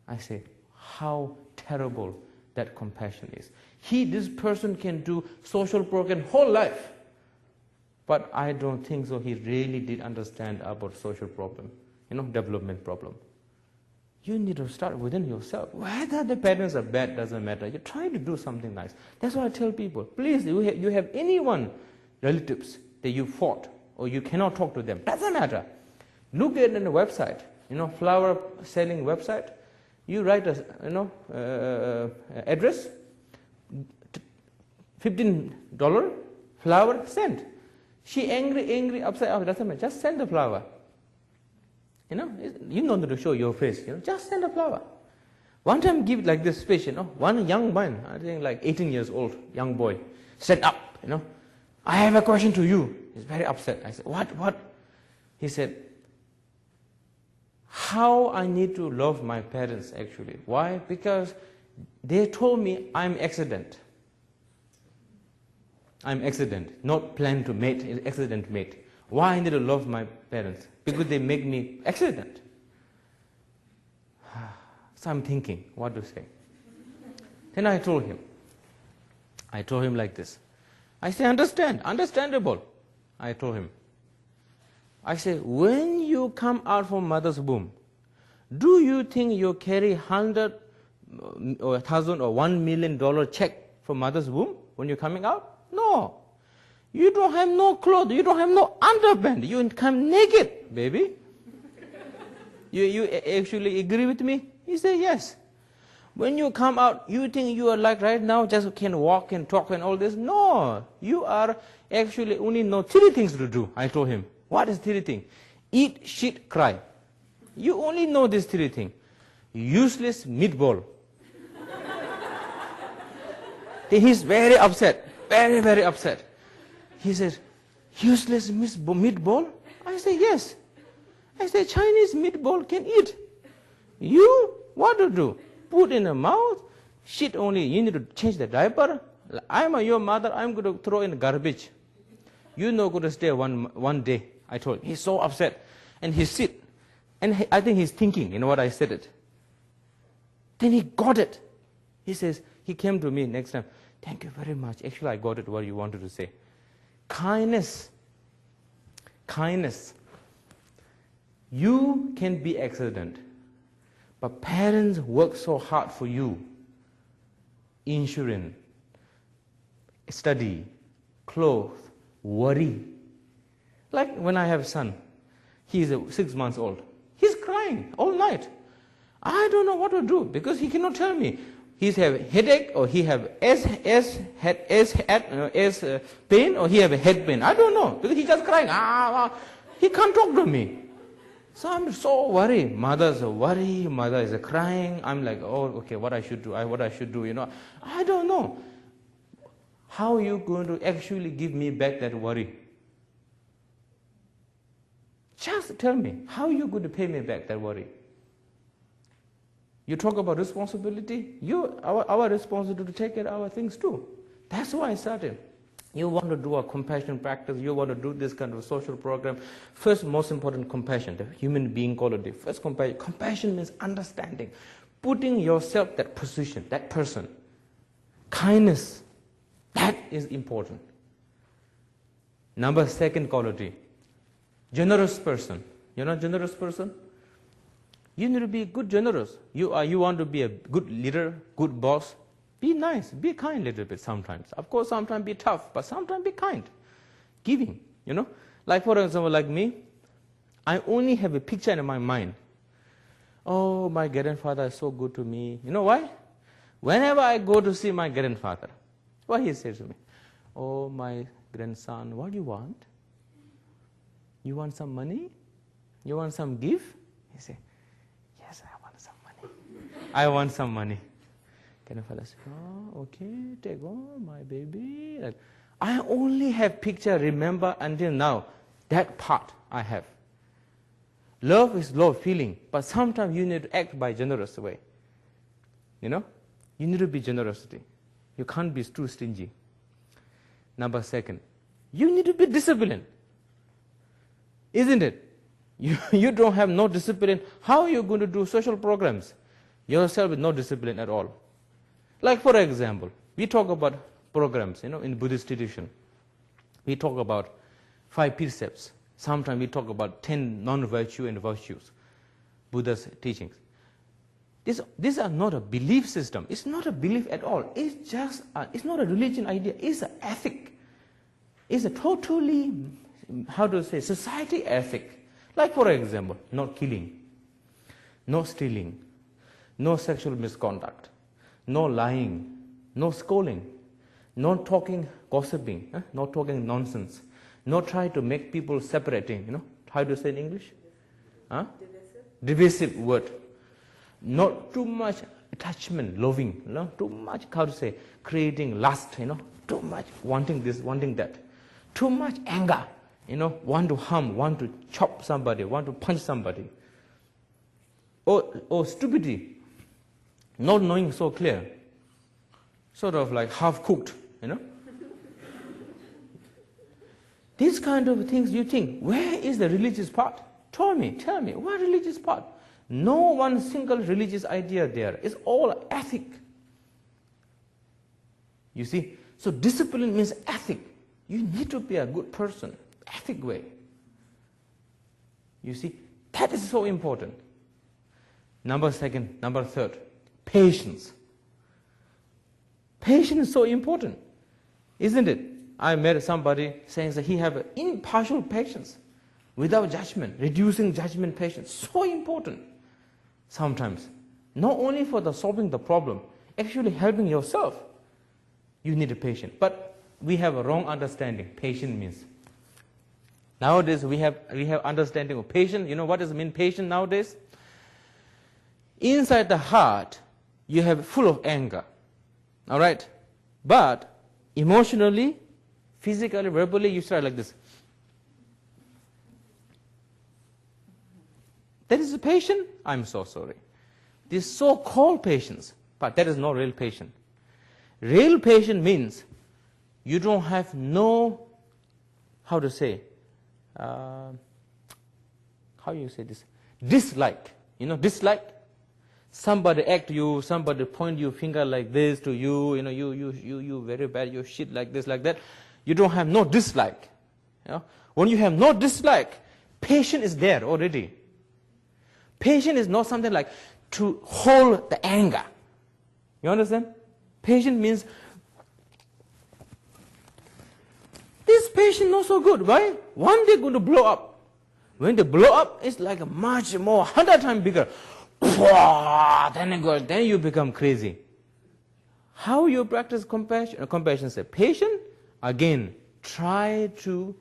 Speaker 1: I say, how terrible that compassion is. This person can do social program whole life. But I don't think so. He really did understand about social problem, development problem. You need to start within yourself. Whether the parents are bad doesn't matter. You're trying to do something nice. That's why I tell people, please, you have anyone, relatives, that you fought or you cannot talk to them. Doesn't matter. Look at it in the website, flower selling website. You write address, $15, flower, send. She angry, upset, doesn't matter. Just send the flower. You don't need to show your face, just send a flower. One time give like this speech, one young man, I think like 18 years old, young boy, stand up, I have a question to you. He's very upset. I said, what? He said, how I need to love my parents actually. Why? Because they told me I'm accident. I'm accident, not planned to mate, accident mate. Why I need to love my parents? Because they make me accident. So I'm thinking what to say. Then I told him like this. I say, understandable. I told him. I say, when you come out from mother's womb, do you think you carry 100 or 1,000 or $1 million check from mother's womb when you're coming out? No. You don't have no clothes. You don't have no underpants. You come naked, baby. You actually agree with me? He said, yes. When you come out, you think you are like right now, just can walk and talk and all this? No. You are actually only know 3 things to do, I told him. What is 3 things? Eat, shit, cry. You only know these 3 things. Useless meatball. He's very upset. Very, very upset. He says, useless meatball? I say, yes. I say, Chinese meatball can eat. You, what to do? Put in the mouth, shit only. You need to change the diaper. I'm your mother, I'm going to throw in the garbage. You're not going to stay one day, I told him. He's so upset. And he sit. And I think he's thinking, what I said it. Then he got it. He says, he came to me next time. Thank you very much. Actually, I got it what you wanted to say. Kindness. You can be accident, but parents work so hard for you. Insurance, study, clothes, worry. Like when I have a son, he's 6 months old. He's crying all night. I don't know what to do because he cannot tell me. He have headache or he have pain or he have a head pain. I don't know because he's just crying. He can't talk to me. So I'm so worried. Mother's worried. Mother is crying. I'm like, oh, okay, what I should do? I don't know. How are you going to actually give me back that worry? Just tell me, how are you going to pay me back that worry? You talk about responsibility. Our responsibility to take care of our things too. That's why I started. You want to do a compassion practice. You want to do this kind of social program. First, most important, compassion, the human being quality. First, compassion. Compassion means understanding. Putting yourself that position, that person. Kindness. That is important. Number second quality. Generous person. You're not a generous person? You need to be good, generous. You want to be a good leader, good boss. Be nice, be kind a little bit sometimes. Of course, sometimes be tough, but sometimes be kind. Giving, Like for example, like me, I only have a picture in my mind. Oh, my grandfather is so good to me. You know why? Whenever I go to see my grandfather, what he says to me? Oh, my grandson, what do you want? You want some money? You want some gift? He says, yes, I want some money. I want some money. Grandfather says, oh, okay, take on, my baby. I only have picture, remember until now. That part I have. Love is love, feeling. But sometimes you need to act by generous way. You need to be generosity. You can't be too stingy. Number second, you need to be disciplined. Isn't it? You don't have no discipline. How are you going to do social programs yourself with no discipline at all? Like, for example, we talk about programs, in Buddhist tradition. We talk about 5 precepts. Sometimes we talk about 10 non-virtue and virtues, Buddha's teachings. These are not a belief system. It's not a belief at all. It's just, it's not a religion idea. It's an ethic. It's a totally, society ethic. Like, for example, not killing, no stealing, no sexual misconduct, no lying, no scolding, no talking, gossiping, no talking nonsense, no try to make people separating, how do you say in English? Divisive word. Not too much attachment, loving, too much, creating lust, too much wanting this, wanting that. Too much anger, want to harm, want to chop somebody, want to punch somebody. Or stupidity, not knowing so clear, sort of like half-cooked, These kind of things you think, where is the religious part? Tell me, what religious part? No one single religious idea there. It's all ethic. You see, so discipline means ethic. You need to be a good person, ethic way. You see, that is so important. Number third, patience. Patience is so important, isn't it? I met somebody saying that he have impartial patience, without judgment, reducing judgment patience. So important. Sometimes, not only for the solving the problem, actually helping yourself, you need a patience. But we have a wrong understanding. Patience means. Nowadays we have understanding of patience. You know what does it mean patient nowadays? Inside the heart, you have full of anger. All right? But emotionally, physically, verbally, you start like this. That is a patient? I'm so sorry. This so-called patience, but that is not real patience. Real patience means you don't have no, dislike. Dislike. Somebody act you, somebody point your finger like this to you, you very bad, you shit like this, like that. You don't have no dislike. When you have no dislike, patience is there already. Patience is not something like to hold the anger. You understand? Patience means this patient not so good, right? One day going to blow up. When they blow up, it's like a much more, 100 times bigger. Then you become crazy. How you practice compassion? Compassion says, patient, again, try to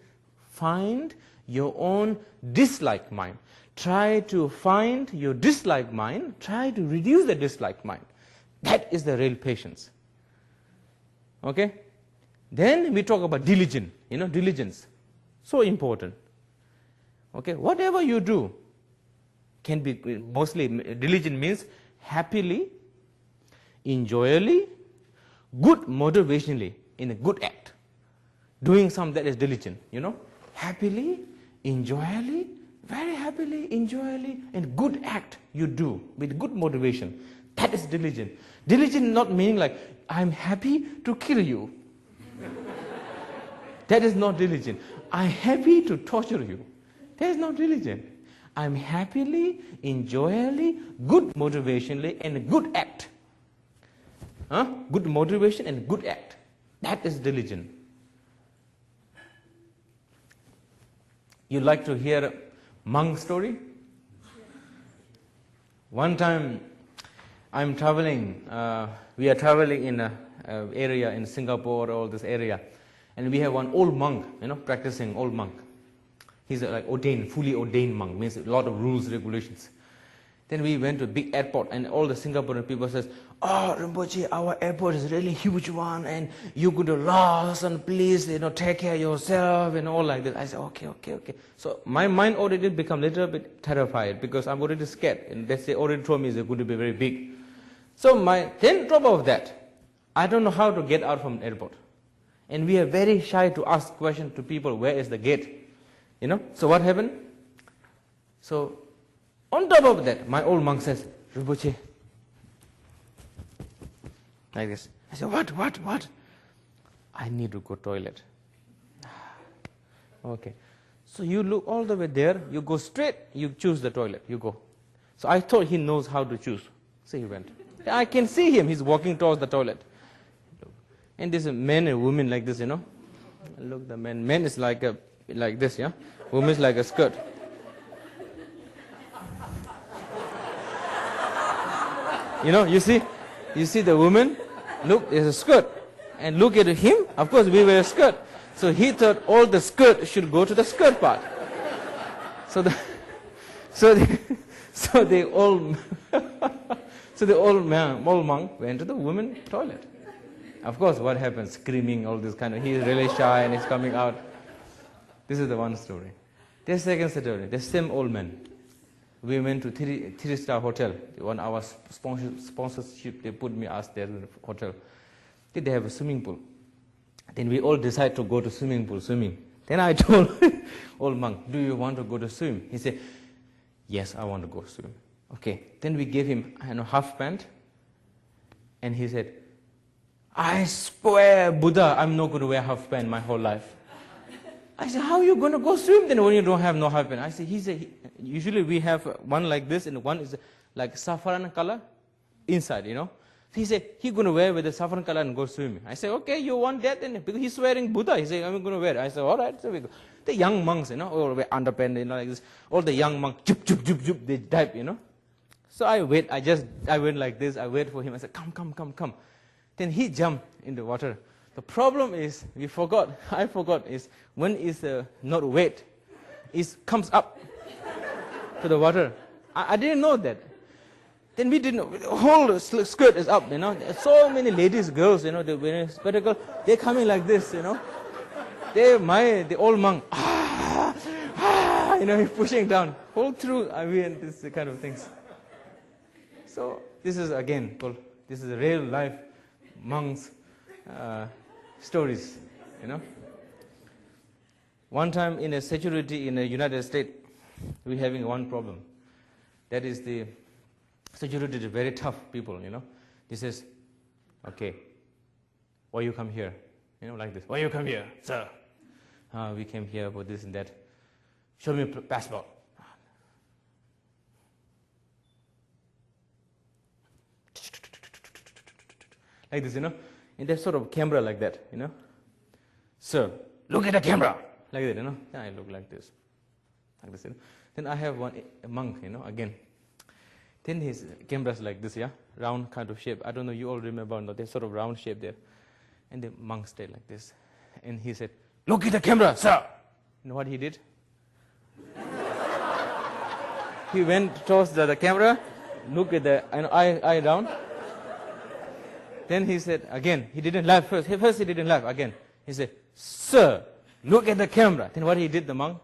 Speaker 1: find your own dislike mind. Try to find your dislike mind. Try to reduce the dislike mind. That is the real patience. Okay? Then we talk about diligence. Diligence. So important. Okay? Whatever you do can be, mostly diligence means happily, enjoyably, good motivationally, in a good act. Doing something that is diligent. Happily, enjoyably, very happily, enjoyably, and good act you do with good motivation. That is diligent. Diligent not meaning like, I'm happy to kill you. That is not diligent. I'm happy to torture you. That is not diligent. I'm happily, enjoyably, good motivationally, and good act. Good motivation and good act. That is diligent. You like to hear a monk story? One time, I'm traveling. We are traveling in an area in Singapore, all this area, and we have one old monk, practicing old monk. He's like ordained, fully ordained monk, means a lot of rules, regulations. Then we went to a big airport, and all the Singaporean people says, "Oh, Rinpoche, our airport is really huge one, and you're going to lose, and please, take care of yourself," and all like that. I said, okay. So my mind already become a little bit terrified because I'm already scared, and they already told me it's going to be very big. So then top of that, I don't know how to get out from the airport. And we are very shy to ask questions to people, where is the gate? So what happened? So on top of that, my old monk says, Rinpoche, like this. I said, what? I need to go toilet. Okay. So you look all the way there, you go straight, you choose the toilet, you go. So I thought he knows how to choose. So he went. I can see him, he's walking towards the toilet. And there's a man and woman like this, Look, the man is like this, yeah? Woman is like a skirt. You see the woman, look, there's a skirt. And look at him, of course we wear a skirt. So he thought all the skirt should go to the skirt part. So the old monk went to the women toilet. Of course, what happens? Screaming, all this kind of. He's really shy and he's coming out. This is the one story. The second story. The same old man. We went to three-star hotel. 1 hour sponsorship. They put us there in the hotel. They have a swimming pool. Then we all decide to go to swimming pool swimming. Then I told old monk, do you want to go to swim? He said, yes, I want to go swim. Okay. Then we gave him half pant. And he said, I swear, Buddha, I'm not going to wear half pant my whole life. I said, how are you going to go swim then when you don't have no half pant? I said, usually we have one like this and one is like saffron color inside, He said, he's going to wear with the saffron color and go swimming. I said, okay, you want that? Then because he's wearing Buddha, he said, I'm going to wear it. I said, all right. So we go. The young monks, all wear underpants, like this. All the young monks, jup, they dive, So I wait. I went like this. I wait for him. I said, come. Then he jumped in the water. The problem is, I forgot, is when it's not wet, it comes up to the water. I didn't know that. Then we didn't know, the whole skirt is up, So many ladies, girls, they're wearing spectacles, they're coming like this, the old monk, he's pushing down. Whole through, this kind of things. So this is again, this is real life monks stories, One time in a security in the United States, we're having one problem. That is the security is very tough people, He says, okay, why you come here? Like this. Why you come here, sir? We came here for this and that. Show me your passport. Like this, And that sort of camera like that, Sir, look at the camera. Like that, Then I look like this. Like this, Then I have a monk, again. Then his camera's like this, round kind of shape. I don't know, you all remember, no? There's sort of round shape there. And the monk stayed like this. And he said, look at the camera, sir. You know what he did? He went towards the camera, look at the eye down. Then he said, again, he didn't laugh first. First he didn't laugh, again. He said, sir, look at the camera. Then what he did, the monk?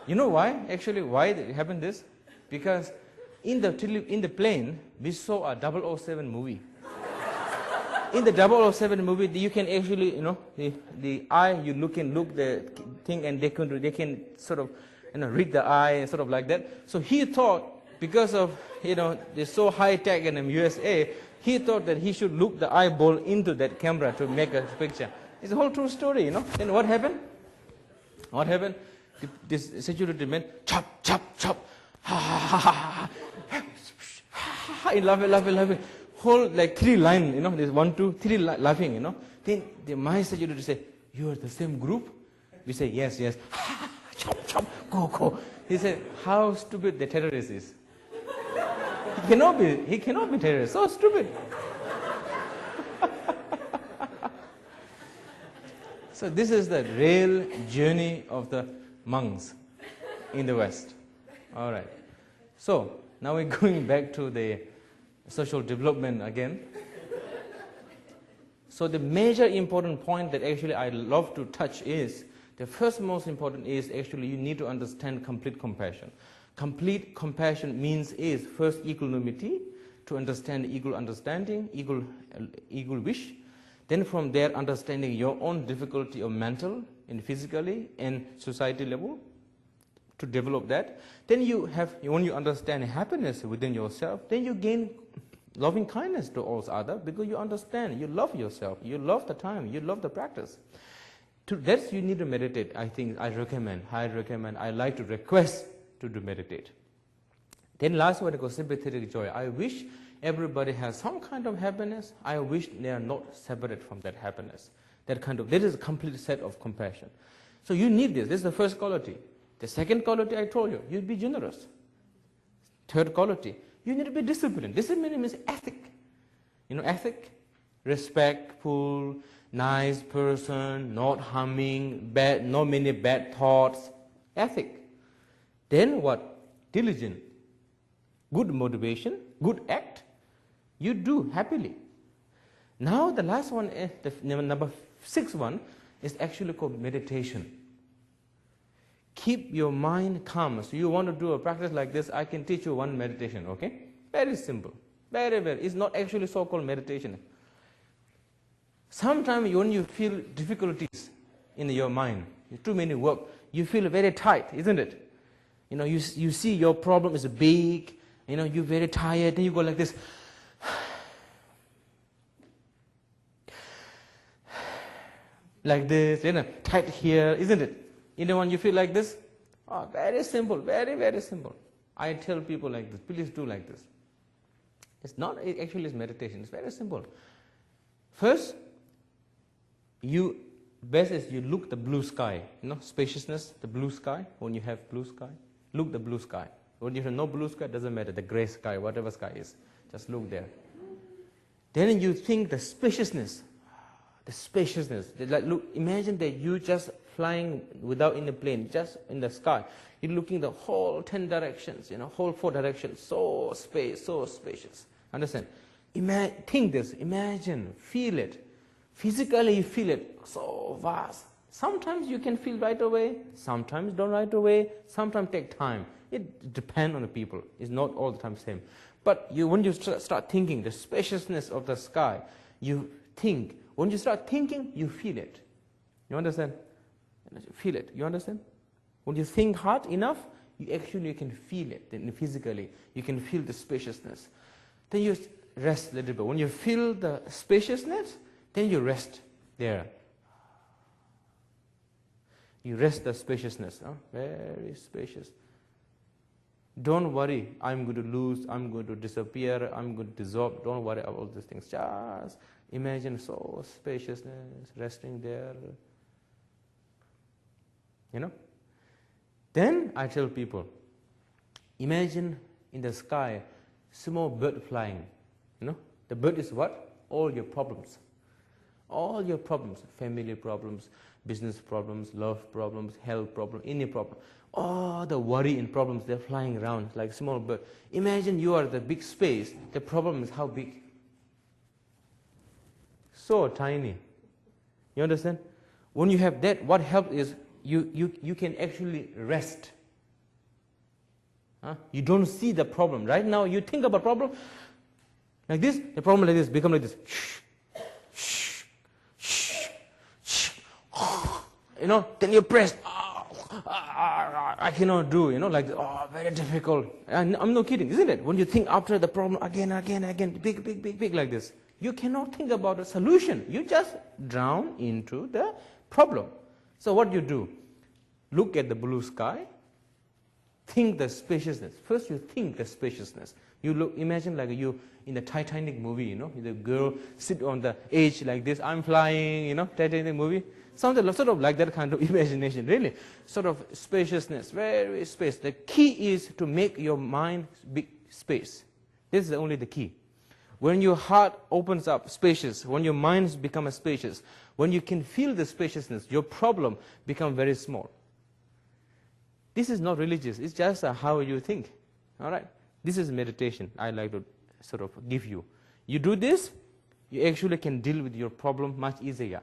Speaker 1: You know why? Actually, why it happened this? Because in the plane, we saw a 007 movie. In the 007 movie, you can actually, the eye, you look the thing, and they can sort of, read the eye, sort of like that. So he thought, because of, they're so high tech in the USA, he thought that he should look the eyeball into that camera to make a picture. It's a whole true story, Then what happened? What happened? This security man, chop, ha, ha, ha, ha, laughing. Whole like 3 line, there's 1, 2, 3 laughing, Then my security say, you are the same group? We say, yes. Chop, go. He said, how stupid the terrorist is. He cannot be terrorist, so stupid. So this is the real journey of the monks in the West. All right. So now we're going back to the social development again. So the major important point that actually I love to touch is, the first most important is actually you need to understand complete compassion. Complete compassion means is first equanimity, to understand equal understanding, equal wish. Then from there, understanding your own difficulty of mental and physically and society level, to develop that. Then when you understand happiness within yourself, then you gain loving kindness to all others, because you understand, you love yourself, you love the time, you love the practice. To that you need to meditate. I think I like to request to do meditate. Then last one goes sympathetic joy. I wish everybody has some kind of happiness. I wish they are not separate from that happiness. That is a complete set of compassion. So you need this. This is the first quality. The second quality I told you, you'd be generous. Third quality, you need to be disciplined. Discipline means ethic. You know, ethic, respectful, nice person, not harming, not many bad thoughts. Ethic. Then what? Diligent. Good motivation, good act. You do happily. Now the last one, the number 6 one, is actually called meditation. Keep your mind calm. So you want to do a practice like this, I can teach you one meditation, okay? Very simple. Very. It's not actually so-called meditation. Sometimes when you feel difficulties in your mind, too many work, you feel very tight, isn't it? You know, you see your problem is big, you know, you're very tired, then you go like this. Like this, you know, tight here, isn't it? You know, when you feel like this? Oh, very simple, very simple. I tell people like this, please do like this. It's not actually meditation, it's very simple. First, best is you look the blue sky, you know, spaciousness, the blue sky, when you have blue sky. Look the blue sky. When you have no blue sky, it doesn't matter, the gray sky, whatever sky is. Just look there. Then you think the spaciousness. Like, look, imagine that you just flying without in a plane, just in the sky. You're looking the whole 10 directions, you know, whole 4 directions, so spacious. Understand? Think this, imagine, feel it. Physically you feel it, so vast. Sometimes you can feel right away, sometimes don't right away, sometimes take time. It depends on the people. It's not all the time same. But when you start thinking the spaciousness of the sky, you think. When you start thinking, you feel it. You understand? Feel it. You understand? When you think hard enough, you actually can feel it. Then physically, you can feel the spaciousness. Then you rest a little bit. When you feel the spaciousness, then you rest there. You rest the spaciousness. Huh? Very spacious. Don't worry, I'm going to lose, I'm going to disappear, I'm going to dissolve. Don't worry about all these things. Just imagine so spaciousness, resting there. You know? Then I tell people, imagine in the sky, small bird flying. You know? The bird is what? All your problems. All your problems, family problems, business problems, love problems, health problems, any problem. All the worry and problems, they're flying around like small bird. Imagine you are the big space. The problem is how big? So tiny. You understand? When you have that, what helps is you can actually rest. You don't see the problem. Right now, you think about problem like this, the problem like this, become like this. You know, then you press. I cannot do, you know, like, oh, very difficult. And I'm not kidding, isn't it? When you think after the problem again, big like this, you cannot think about a solution. You just drown into the problem. So what you do? Look at the blue sky. Think the spaciousness. First you think the spaciousness. You imagine like you in the Titanic movie, you know, the girl sit on the edge like this, I'm flying, you know, Titanic movie. Something sort of like that kind of imagination, really. Sort of spaciousness, very space. The key is to make your mind big space. This is only the key. When your heart opens up, spacious, when your mind becomes spacious, when you can feel the spaciousness, your problem becomes very small. This is not religious, it's just how you think. All right? This is meditation I like to sort of give you. You do this, you actually can deal with your problem much easier.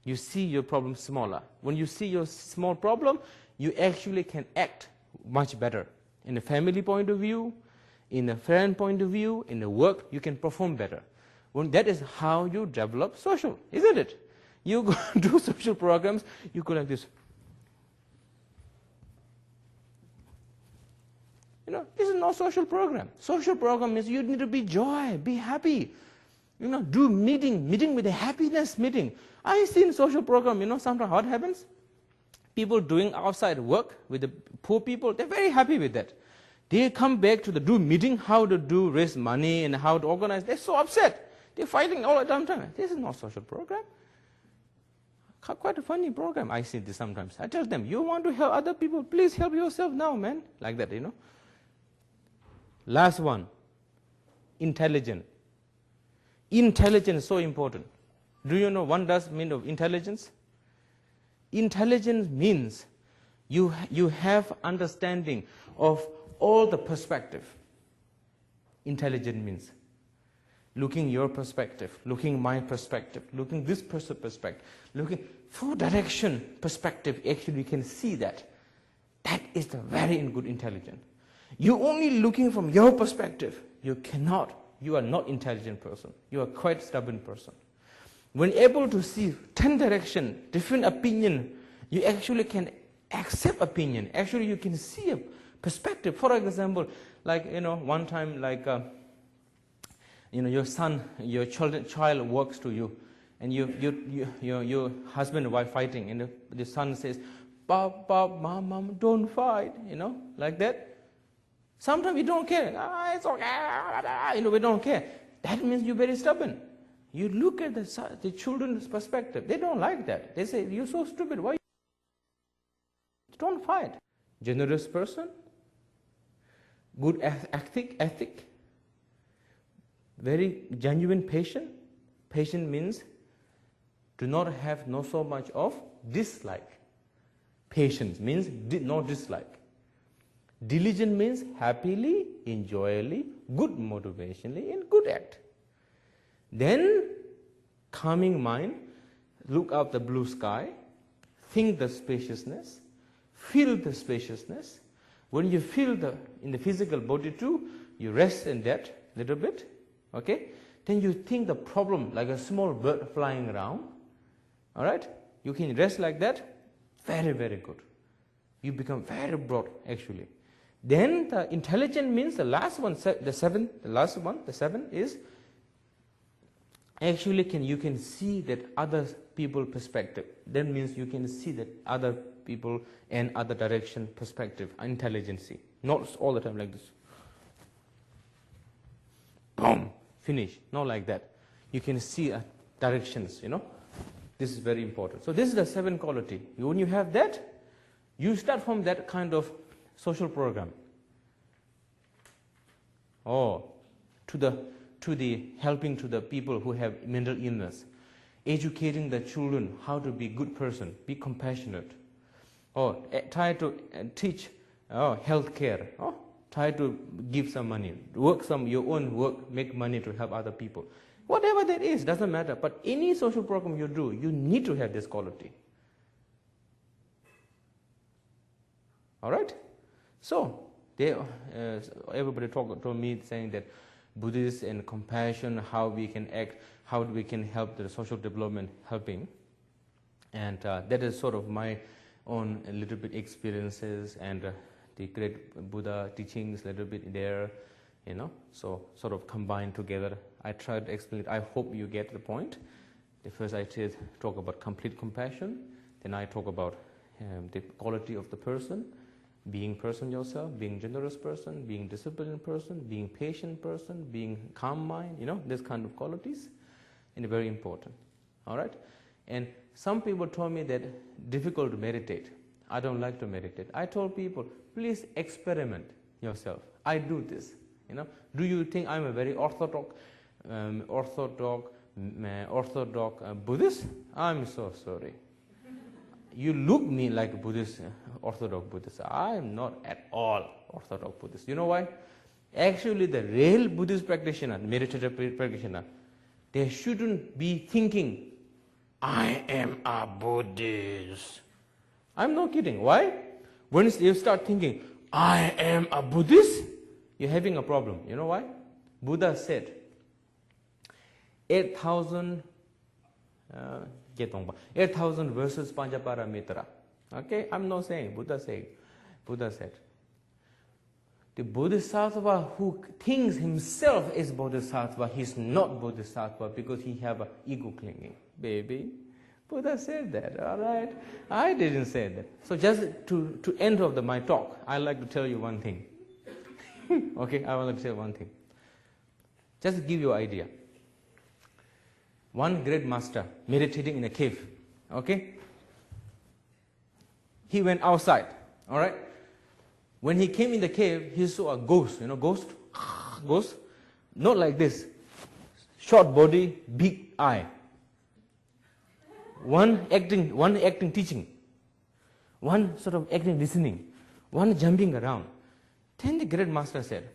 Speaker 1: You see your problem smaller. When you see your small problem, you actually can act much better. In a family point of view, in a friend point of view, in the work, you can perform better. Well, that is how you develop social, isn't it? You go do social programs, you go like this. You know, this is not social program. Social program means you need to be joy, be happy. You know, do meeting with a happiness meeting. I see in social program, you know, sometimes what happens? People doing outside work with the poor people, they're very happy with that. They come back to the do meeting, how to do, raise money and how to organize. They're so upset. They're fighting all the time. This is not social program. Quite a funny program. I see this sometimes. I tell them, you want to help other people, please help yourself now, man. Like that, you know. Last one, intelligent. Intelligence is so important. Do you know what does mean of intelligence? Intelligence means you have understanding of all the perspective. Intelligent means looking your perspective, looking my perspective, looking this person's perspective, looking full direction perspective. Actually, you can see that. That is the very good intelligence. You're only looking from your perspective. You are not intelligent person. You are quite stubborn person. When able to see 10 direction, different opinion, you actually can accept opinion. Actually, you can see a perspective. For example, like, you know, one time, like, you know, your son, your child works to you, and your husband and wife fighting, and the son says, Pop, mom, don't fight, you know, like that. Sometimes we don't care. It's okay. You know, we don't care. That means you're very stubborn. You look at the children's perspective. They don't like that. They say, you're so stupid. Why? Don't fight. Generous person. Good ethic. Very genuine patient. Patient means do not have not so much of dislike. Patience means no dislike. Diligent means happily, enjoyably, good motivationally, and good act. Then, calming mind, look up the blue sky, think the spaciousness, feel the spaciousness. When you feel in the physical body too, you rest in that little bit, okay? Then you think the problem like a small bird flying around, all right? You can rest like that, very, very good. You become very broad, actually. Then the intelligent means the last one, the seven is actually you can see that other people perspective. That means you can see that other people and other direction perspective, intelligence. Not all the time like this. Boom, finish. Not like that. You can see directions, you know. This is very important. So this is the 7 quality. When you have that, you start from that kind of social program. Or to the helping to the people who have mental illness, educating the children how to be good person, be compassionate, or try to teach health care, or try to give some money, work your own work, make money to help other people. Whatever that is, doesn't matter. But any social program you do, you need to have this quality. All right? So, everybody told me saying that Buddhist and compassion, how we can act, how we can help the social development, helping. And that is sort of my own a little bit experiences and the great Buddha teachings a little bit there, you know. So sort of combined together. I tried to explain it. I hope you get the point. First I talk about complete compassion. Then I talk about the quality of the person. Being person yourself, being generous person, being disciplined person, being patient person, being calm mind, you know, this kind of qualities, and very important. All right? And some people told me that difficult to meditate. I don't like to meditate. I told people, please experiment yourself. I do this, you know. Do you think I'm a very orthodox Buddhist? I'm so sorry. You look me like a Buddhist, Orthodox Buddhist. I am not at all Orthodox Buddhist. You know why? Actually, the real Buddhist practitioner, meditative practitioner, they shouldn't be thinking, I am a Buddhist. I'm not kidding. Why? When you start thinking, I am a Buddhist, you're having a problem. You know why? Buddha said, 8,000 verses Panchaparamitra. Okay, I'm not saying, Buddha said. Buddha said, the Bodhisattva who thinks himself is Bodhisattva, he's not Bodhisattva because he have an ego clinging. Baby, Buddha said that, all right? I didn't say that. So just to end of my talk, I like to tell you one thing. Okay, I want to say one thing. Just to give you an idea. One great master meditating in a cave, okay? He went outside, all right? When he came in the cave, he saw a ghost, ghost? Ghost? Not like this. Short body, big eye. One acting teaching. One sort of acting listening. One jumping around. Then the great master said,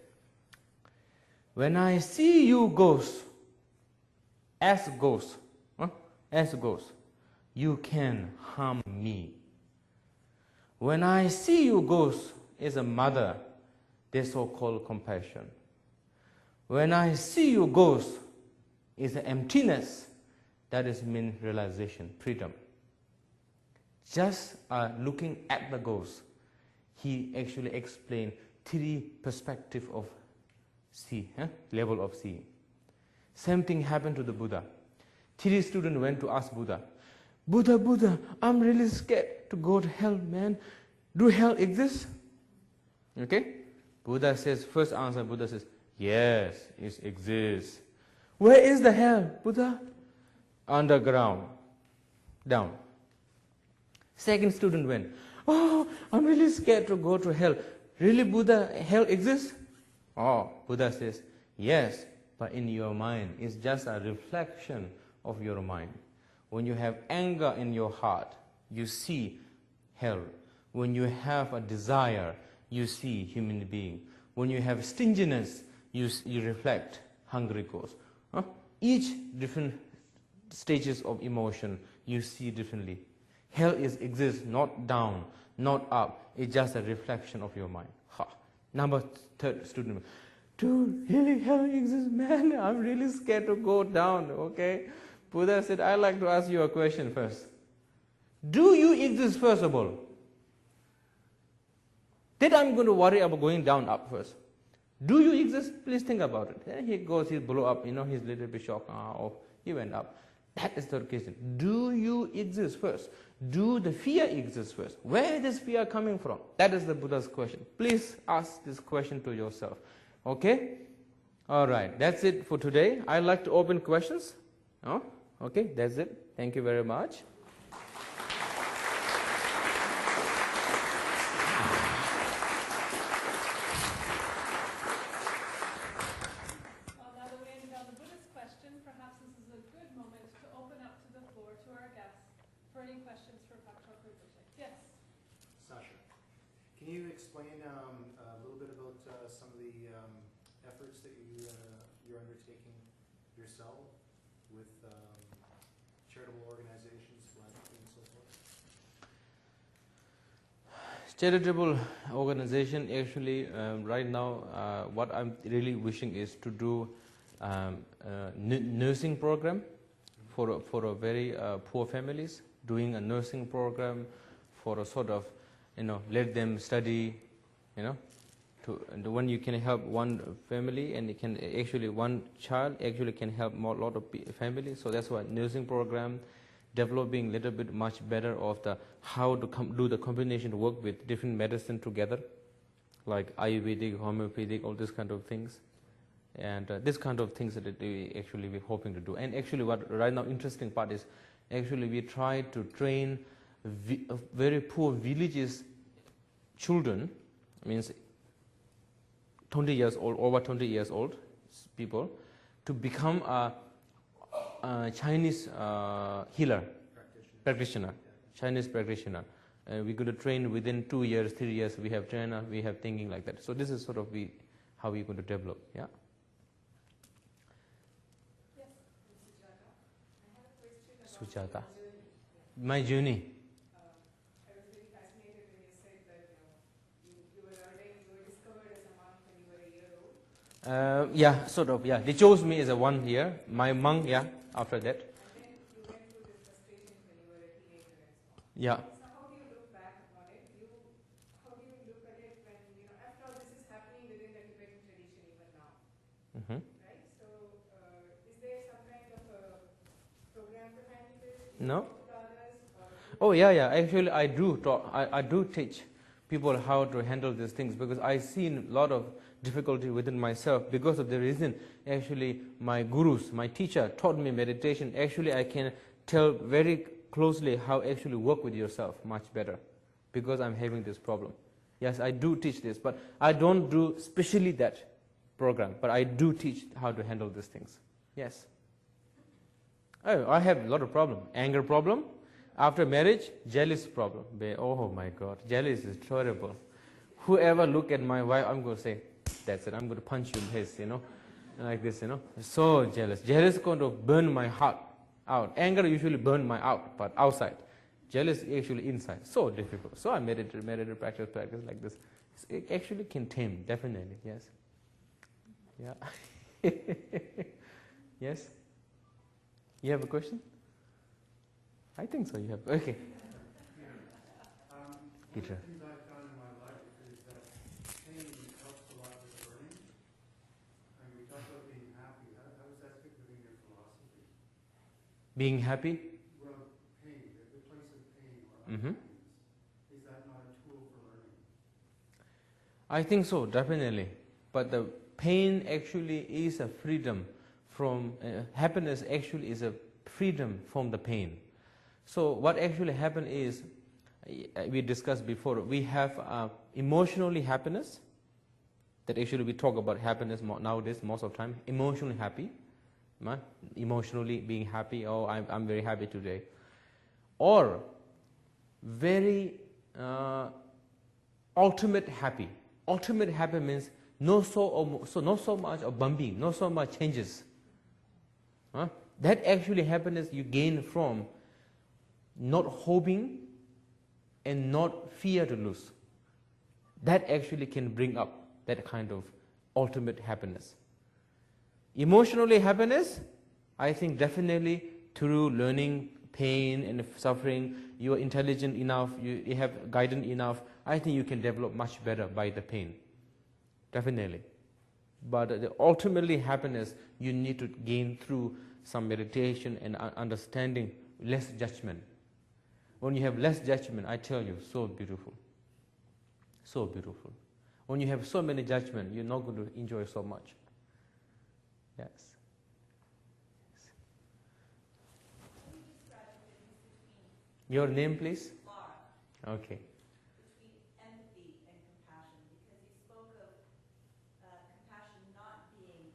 Speaker 1: when I see you ghosts, as ghosts, you can harm me. When I see you ghosts as a mother, there's so-called compassion. When I see you ghosts is an emptiness, that is mean realization, freedom. Just looking at the ghost, he actually explained 3 perspectives of level of seeing. Same thing happened to the Buddha. 3 students went to ask Buddha, Buddha, I'm really scared to go to hell, man. Do hell exist? Okay? Buddha says, first answer, Buddha says, yes, it exists. Where is the hell, Buddha? Underground, down. Second student went, oh, I'm really scared to go to hell. Really, Buddha, hell exists? Oh, Buddha says, yes, but in your mind, it's just a reflection of your mind. When you have anger in your heart, you see hell. When you have a desire, you see human being. When you have stinginess, you reflect hungry ghost. Each different stages of emotion, you see differently. Hell exists not down, not up. It's just a reflection of your mind. Number 3 student. Dude, really hell exists, man? I'm really scared to go down, okay? Buddha said, I'd like to ask you a question first. Do you exist first of all? Then I'm going to worry about going down, up first. Do you exist? Please think about it. Then he goes, he blew up, he's a little bit shocked. He went up. That is the question. Do you exist first? Do the fear exist first? Where is this fear coming from? That is the Buddha's question. Please ask this question to yourself. Okay? All right. That's it for today. I'd like to open questions. Oh, okay. That's it. Thank you very much.
Speaker 2: Can you explain a little bit about some of the efforts that you're undertaking yourself with charitable organizations, philanthropy, and so forth?
Speaker 1: Charitable organization, actually, right now, what I'm really wishing is to do nursing program for a very poor families, doing a nursing program for a sort of, let them study, when you can help one family, and it can actually one child actually can help a lot of families. So that's why nursing program, developing a little bit much better of the how to do the combination work with different medicine together, like Ayurvedic, homeopathic, all these kind of things, and this kind of things that we actually we're hoping to do. And actually, what right now interesting part is actually we try to train very poor villages children, means 20 years old, over 20 years old people, to become a Chinese healer, practitioner, Chinese practitioner. We're going to train within 2 years, 3 years. We have trainer, we have thinking like that. So this is sort of how we're going to develop. Yeah.
Speaker 3: Yes, Sujata. I have a question about
Speaker 1: Sujata. My journey.
Speaker 3: I was really fascinated when you said that you were ordained
Speaker 1: Yeah, sort of, yeah. They chose me as a 1 year. My monk, yeah, after that.
Speaker 3: And then you went through this frustration when you were a teenager and so on.
Speaker 1: Yeah.
Speaker 3: So how do you look back upon it? How do you look at it when, after all this is happening within the Tibetan tradition even now,
Speaker 1: Mm-hmm.
Speaker 3: right? So is there some kind of a program to handle this?
Speaker 1: No.
Speaker 3: To others,
Speaker 1: Oh, yeah, yeah. Actually, I do talk. I do teach people how to handle these things because I've seen a lot of difficulty within myself because of the reason. Actually, my gurus, my teacher taught me meditation. Actually, I can tell very closely how actually work with yourself much better because I'm having this problem. Yes, I do teach this, but I don't do specially that program, but I do teach how to handle these things. Yes. Oh, I have a lot of problem. Anger problem. After marriage, jealous problem. Oh my God, jealous is terrible. Whoever look at my wife, I'm going to say, that's it, I'm going to punch you in his, like this, So jealous. Jealous is going to burn my heart out. Anger usually burn my out, but outside. Jealous actually inside. So difficult. So I meditate, practice like this. It actually can tame, definitely, yes. Yeah. Yes? You have a question? I think so, you have. Okay. Peter.
Speaker 4: One of the things I've found in my life is that pain helps a lot with learning. And we talk about being happy. How does that fit within your philosophy?
Speaker 1: Being happy?
Speaker 4: Well, pain, the place of pain or
Speaker 1: Mm-hmm.
Speaker 4: unhappiness. Is that not a tool for learning?
Speaker 1: I think so, definitely. But the pain actually is a freedom from, happiness actually is a freedom from the pain. So what actually happened is, we discussed before, we have emotionally happiness, that actually we talk about happiness nowadays most of the time, emotionally happy, emotionally being happy, oh I'm very happy today. Or very ultimate happy. Ultimate happy means not so much of bumping, not so much changes. That actually happiness you gain from not hoping and not fear to lose. That actually can bring up that kind of ultimate happiness. Emotionally happiness, I think definitely through learning pain and suffering, you are intelligent enough, you have guidance enough, I think you can develop much better by the pain. Definitely. But the ultimately happiness you need to gain through some meditation and understanding, less judgment. When you have less judgment, I tell you, so beautiful. So beautiful. When you have so many judgment, you're not going to enjoy so much. Yes. Your name, please?
Speaker 5: Laura.
Speaker 1: Okay.
Speaker 5: Between empathy and compassion, because you spoke of compassion not being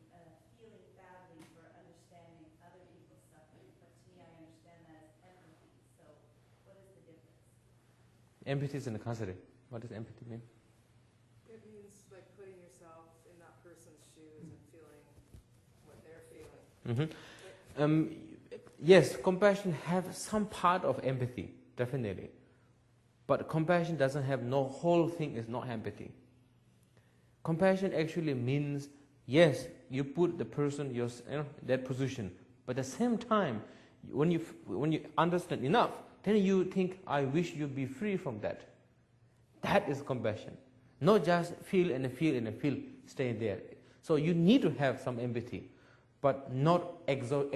Speaker 5: feeling badly for understanding other people's suffering, but to me I understand that as empathy. So what is the difference?
Speaker 1: Empathy is in the concept. What does empathy mean?
Speaker 6: It means like putting yourself in that person's shoes and feeling what they're feeling.
Speaker 1: Yes, compassion have some part of empathy, definitely. But compassion doesn't have no whole thing is not empathy. Compassion actually means, yes, you put the person that position, but at the same time, when you understand enough, then you think, I wish you be free from that. That is compassion. Not just feel and feel and feel, stay there. So you need to have some empathy, but not exaggerated.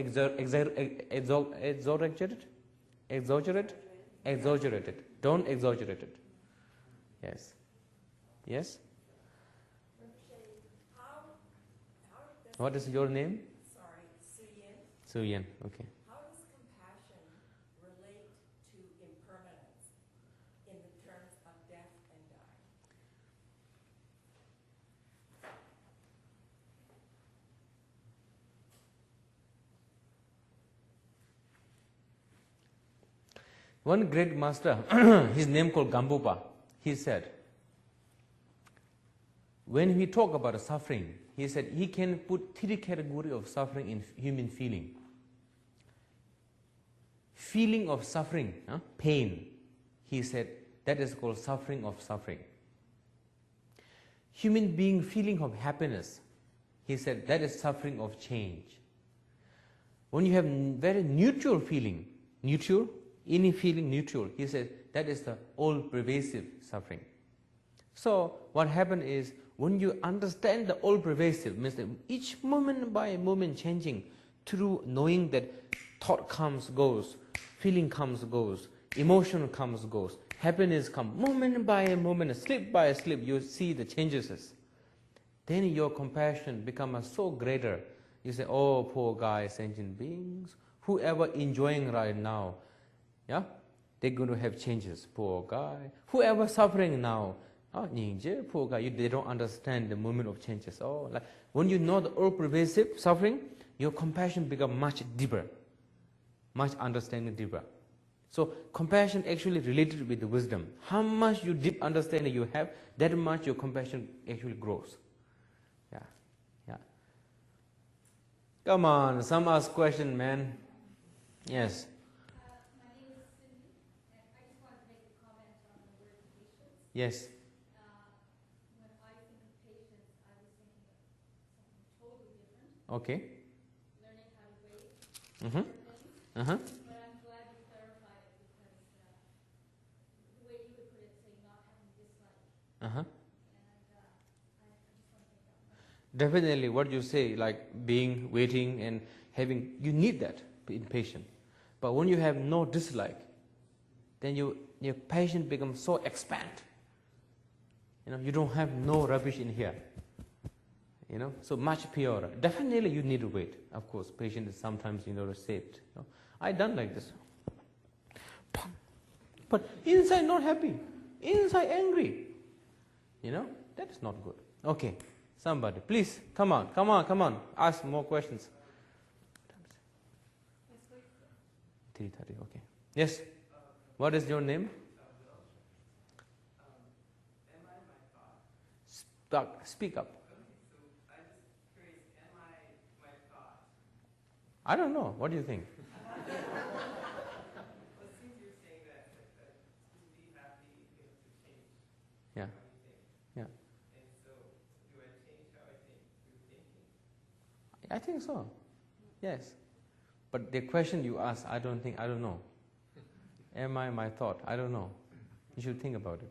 Speaker 1: Don't exaggerate it. Yes. Yes? What is your name?
Speaker 5: Sorry, Suyin.
Speaker 1: Suyan. Okay.
Speaker 5: How does compassion relate to impermanence in the terms of death and dying?
Speaker 1: One great master, his name called Gambupa, he said, when we talk about suffering, he said he can put three categories of suffering in human feeling. Feeling of suffering, pain, he said, that is called suffering of suffering. Human being feeling of happiness, He said that is suffering of change. When you have very neutral feeling, neutral, any feeling neutral, he said that is the all-pervasive suffering. So what happened is, when you understand the all-pervasive, means that each moment by moment changing through knowing that thought comes, goes, feeling comes, goes, emotion comes, goes, happiness comes, moment by moment, slip by slip, you see the changes. Then your compassion becomes so greater. You say, oh, poor guy, sentient beings, whoever enjoying right now, yeah, they're going to have changes, poor guy. Whoever suffering now, oh, ninja, poor guy, they don't understand the moment of changes. Oh, like when you know the all-pervasive suffering, your compassion becomes much deeper, much understanding deeper. So compassion actually related with the wisdom. How much you deep understanding you have, that much your compassion actually grows. Yeah, yeah. Come on, some ask question, man. Yes.
Speaker 5: My name is Cindy, and I just wanted to make a comment on the word patience.
Speaker 1: Yes.
Speaker 5: When I think of patience, I was thinking of something totally different.
Speaker 1: Okay.
Speaker 5: Learning how to wait
Speaker 1: Mm-hmm.
Speaker 5: for things.
Speaker 1: Uh-huh.
Speaker 5: But I'm glad you clarified it because the way you would put it, say not having dislike.
Speaker 1: Uh-huh.
Speaker 5: And I just want to make that point.
Speaker 1: Definitely what you say, like being, waiting and having, you need that in patience. But when you have no dislike, then your patience becomes so expand. You know, you don't have no rubbish in here. You know, so much purer. Definitely you need to wait. Of course, patience is sometimes, saved. You know? I done like this. But inside not happy. Inside angry. You know, that is not good. Okay, somebody, please, come on. Ask more questions. 3:30, okay. Yes? What is your name?
Speaker 7: Am I my thought?
Speaker 1: Speak up.
Speaker 7: Okay, so I'm just curious, am I my thought?
Speaker 1: I don't know. What do you think?
Speaker 7: Well, it seems you're saying that to be happy, you have to change
Speaker 1: Yeah.
Speaker 7: how you think.
Speaker 1: Yeah.
Speaker 7: And so, do I change how I think through thinking?
Speaker 1: I think so. Yes. But the question you ask, I don't know. Am I my thought? I don't know. You should think about it.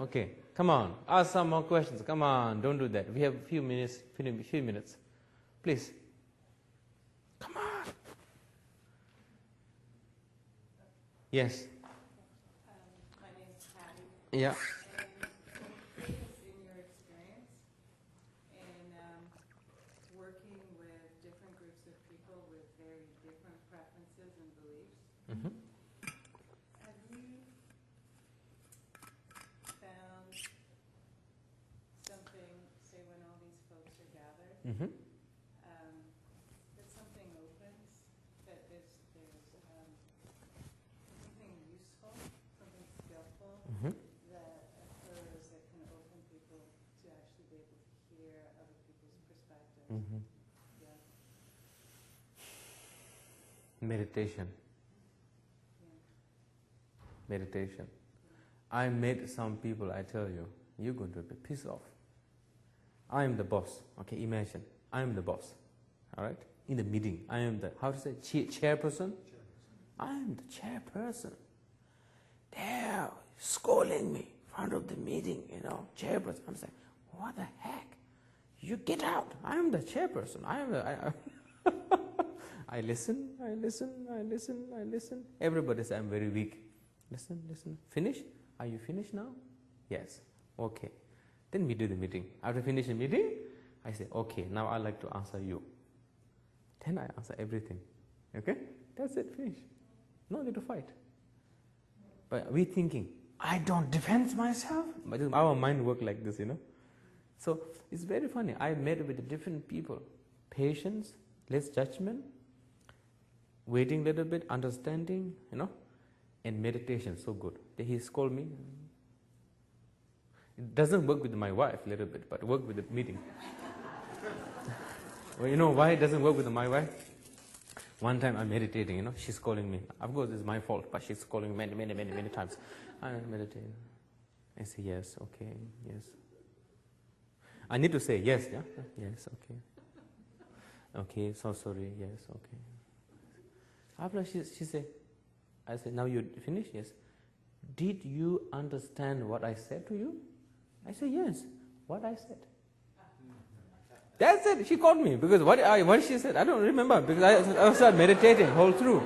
Speaker 1: Okay, come on. Ask some more questions. Come on, don't do that. We have a few minutes. Please. Come on. Yes.
Speaker 6: My name is Patty.
Speaker 1: Yeah.
Speaker 6: And in your experience in working with different groups of people with very different preferences and beliefs,
Speaker 1: Mm-hmm.
Speaker 6: have you found something, say when all these folks are gathered,
Speaker 1: Mm-hmm.
Speaker 6: that something opens, that there's something useful, something skillful
Speaker 1: Mm-hmm.
Speaker 6: that occurs that can open people to actually be able to hear other people's perspectives.
Speaker 1: Mm-hmm.
Speaker 6: Yeah.
Speaker 1: Meditation.
Speaker 6: Yeah.
Speaker 1: Meditation. I met some people, I tell you, you're going to be pissed off. I am the boss. Okay, imagine. I am the boss. All right? In the meeting, I am the, how to say, chairperson? I am the chairperson. They're scolding me in front of the meeting, chairperson. I'm saying, what the heck? You get out. I am the chairperson. I listen. Everybody says I'm very weak. Listen. Finish? Are you finished now? Yes. Okay. Then we do the meeting. After finishing the meeting, I say, okay, now I'd like to answer you. Then I answer everything. Okay? That's it, finish. No need to fight. But we thinking, I don't defend myself. But our mind works like this, So it's very funny. I met with different people. Patience, less judgment, waiting a little bit, understanding, and meditation, so good. Then he scold me. It doesn't work with my wife a little bit, but work with the meeting. Well, you know why it doesn't work with my wife? One time I'm meditating, she's calling me. Of course, it's my fault, but she's calling me many times. I'm meditating. I say, yes, okay, yes. I need to say yes, yeah? Yes, okay. Okay, so sorry, yes, okay. After she said, I said, now you finished? Yes. Did you understand what I said to you? I said, yes. What I said? That's it. She called me because what she said, I don't remember because I started meditating whole through.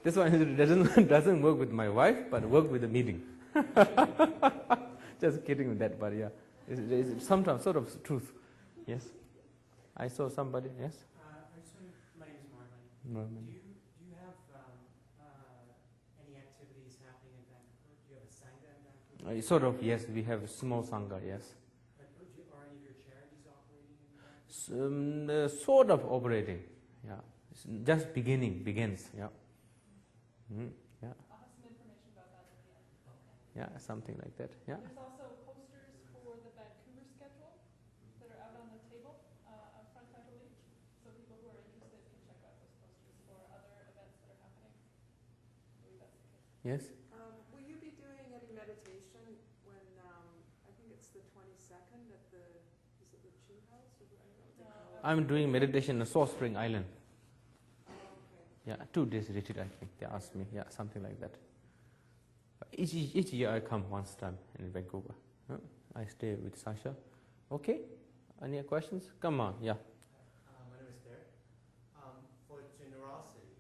Speaker 1: This one doesn't work with my wife, but work with the meeting. Just kidding with that, but yeah, it's sometimes sort of truth. Yes. I saw somebody. Yes.
Speaker 8: My name is Marlon.
Speaker 1: Norman.
Speaker 8: Do you have any activities happening in Vancouver? Do you have a sangha in Vancouver?
Speaker 1: Sort of. Yes, we have a small sangha. Yes.
Speaker 8: But are any of your charities operating in Vancouver?
Speaker 1: Sort of operating. Yeah. It's just begins. Yeah. Yeah.
Speaker 3: I'll have some information about that at the end.
Speaker 1: Yeah. Something like that. Yeah.
Speaker 3: There's also posters for the Vancouver schedule that are out on the table up front, I believe. So people who are interested can check out those posters for other events that are happening. I believe that's the case.
Speaker 1: Yes.
Speaker 6: Will you be doing any meditation when, I think it's the 22nd at the, is it the Chi House? Or I don't know what they call it.
Speaker 1: I'm doing meditation in Salt Spring Island.
Speaker 6: Oh, okay.
Speaker 1: Yeah, 2 days retreat, I think. They asked me. Yeah, something like that. Each year I come once time in Vancouver. I stay with Sasha. Okay. Any questions? Come on. Yeah.
Speaker 9: My name is Derek. For generosity,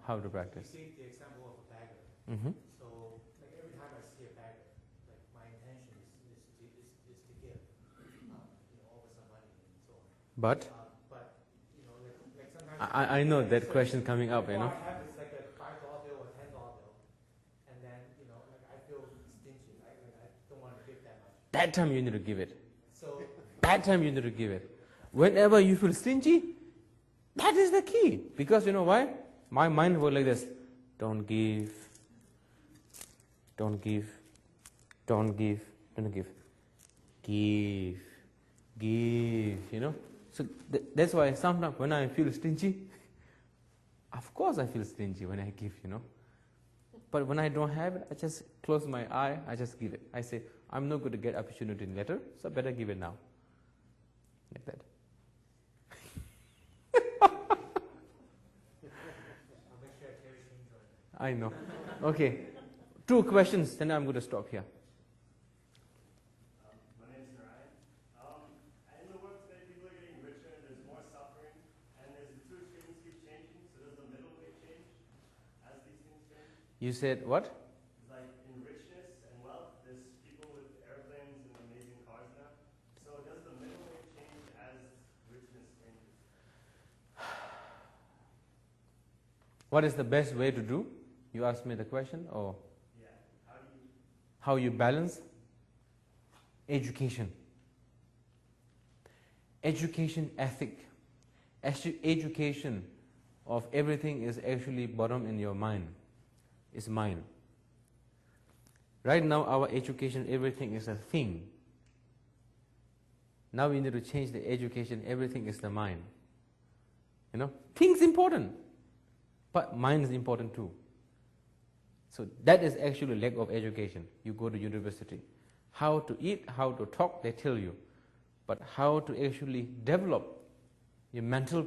Speaker 1: How to practice?
Speaker 9: you gave the example of a beggar.
Speaker 1: Mm-hmm.
Speaker 9: So, like every time I see a beggar, like my intention is to give, over some money and so on.
Speaker 1: But
Speaker 9: Like sometimes
Speaker 1: I know that question coming up, you know.
Speaker 9: I have this like a $5 bill or $10 bill, and then like I feel stingy. I don't want to give that much.
Speaker 1: That time you need to give it.
Speaker 9: So
Speaker 1: That time you need to give it. Whenever you feel stingy, that is the key. Because you know why? My mind was like this. Don't give. Don't give. Don't give. Don't give. Give. Give. You know? So that's why sometimes when I feel stingy, of course I feel stingy when I give, you know. But when I don't have it, I just close my eye, I just give it. I say, I'm not going to get opportunity later, so better give it now. Like that.
Speaker 9: I'll make sure Terry enjoy it.
Speaker 1: I know. Okay. 2 questions, then I'm going to stop here.
Speaker 10: My name is Narayan. In the world today, people are getting richer, there's more suffering, and there's the two extremes keep changing, so does the middle way change as these things change?
Speaker 1: You said what?
Speaker 10: Like in richness and wealth, there's people with airplanes and amazing cars now. So does the middle way change as richness changes?
Speaker 1: What is the best way to do? You asked me the question, or
Speaker 10: Yeah.
Speaker 1: how you balance? Education. Education ethic. Education of everything is actually bottom in your mind. It's mind. Right now our education, everything is a thing. Now we need to change the education, everything is the mind. You know, things important, but mind is important too. So that is actually lack of education. You go to university. How to eat, how to talk, they tell you. But how to actually develop your mental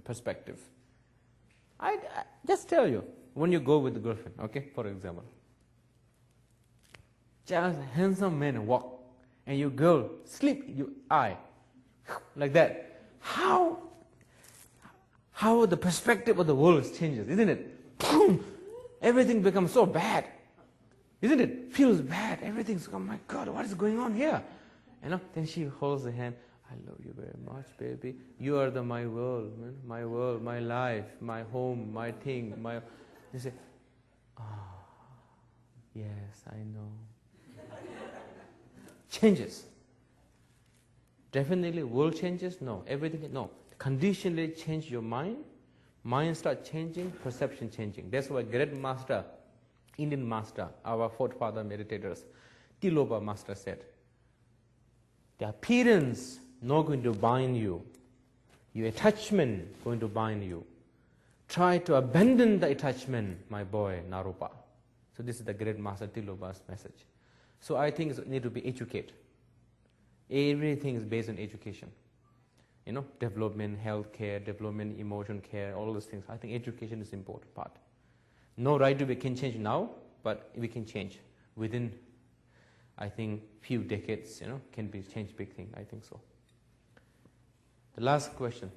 Speaker 1: perspective. I just tell you, when you go with the girlfriend, okay, for example. Just handsome man walk, and your girl sleep your eye, like that. How the perspective of the world changes, isn't it? Boom! Everything becomes so bad, isn't it? Feels bad. Everything's, oh my God, what is going on here? You know, then she holds the hand. I love you very much, baby. You are my world, man. My world, my life, my home, my thing, my. You say, yes, I know. Changes. Definitely, world changes. No, everything. No, conditionally change your mind. Mind start changing, perception changing. That's why great master, Indian master, our forefather meditators, Tilopa master said, the appearance not going to bind you. Your attachment going to bind you. Try to abandon the attachment, my boy, Naropa. So this is the great master Tilopa's message. So I think it need to be educated. Everything is based on education. You know, development, health care, development, emotion care, all those things. I think education is the important part. No right to we can change now, but we can change within, I think, few decades, you know, can be changed big thing. I think so. The last question.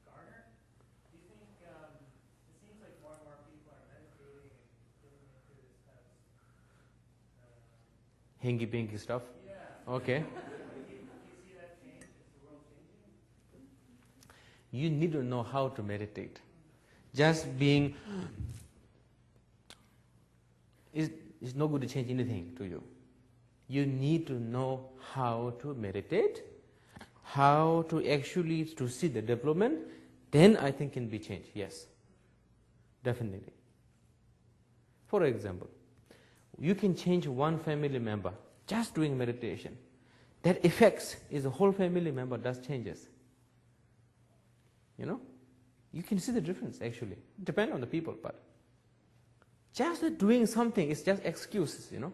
Speaker 7: Garner, do you think, it seems like more and more people are meditating and getting into this kind of,
Speaker 1: Hanky-panky stuff?
Speaker 7: yeah.
Speaker 1: Okay.
Speaker 7: Do you see that change? Is the world changing?
Speaker 1: You need to know how to meditate. Just being is not going to change anything to you. You need to know how to meditate, how to actually to see the development, then I think can be changed. Yes, definitely. For example, you can change one family member just doing meditation. That affects is the whole family member does changes. You know, you can see the difference actually. Depend on the people, but just doing something is just excuses. You know,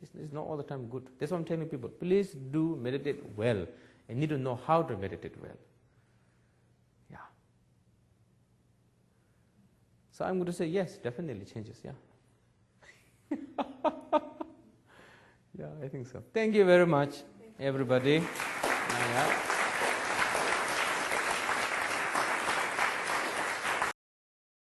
Speaker 1: it's not all the time good. That's why I'm telling people, please do meditate well, and need to know how to meditate well. Yeah. So I'm going to say yes, definitely changes. Yeah. Yeah, I think so. Thank you very much, everybody. Yeah.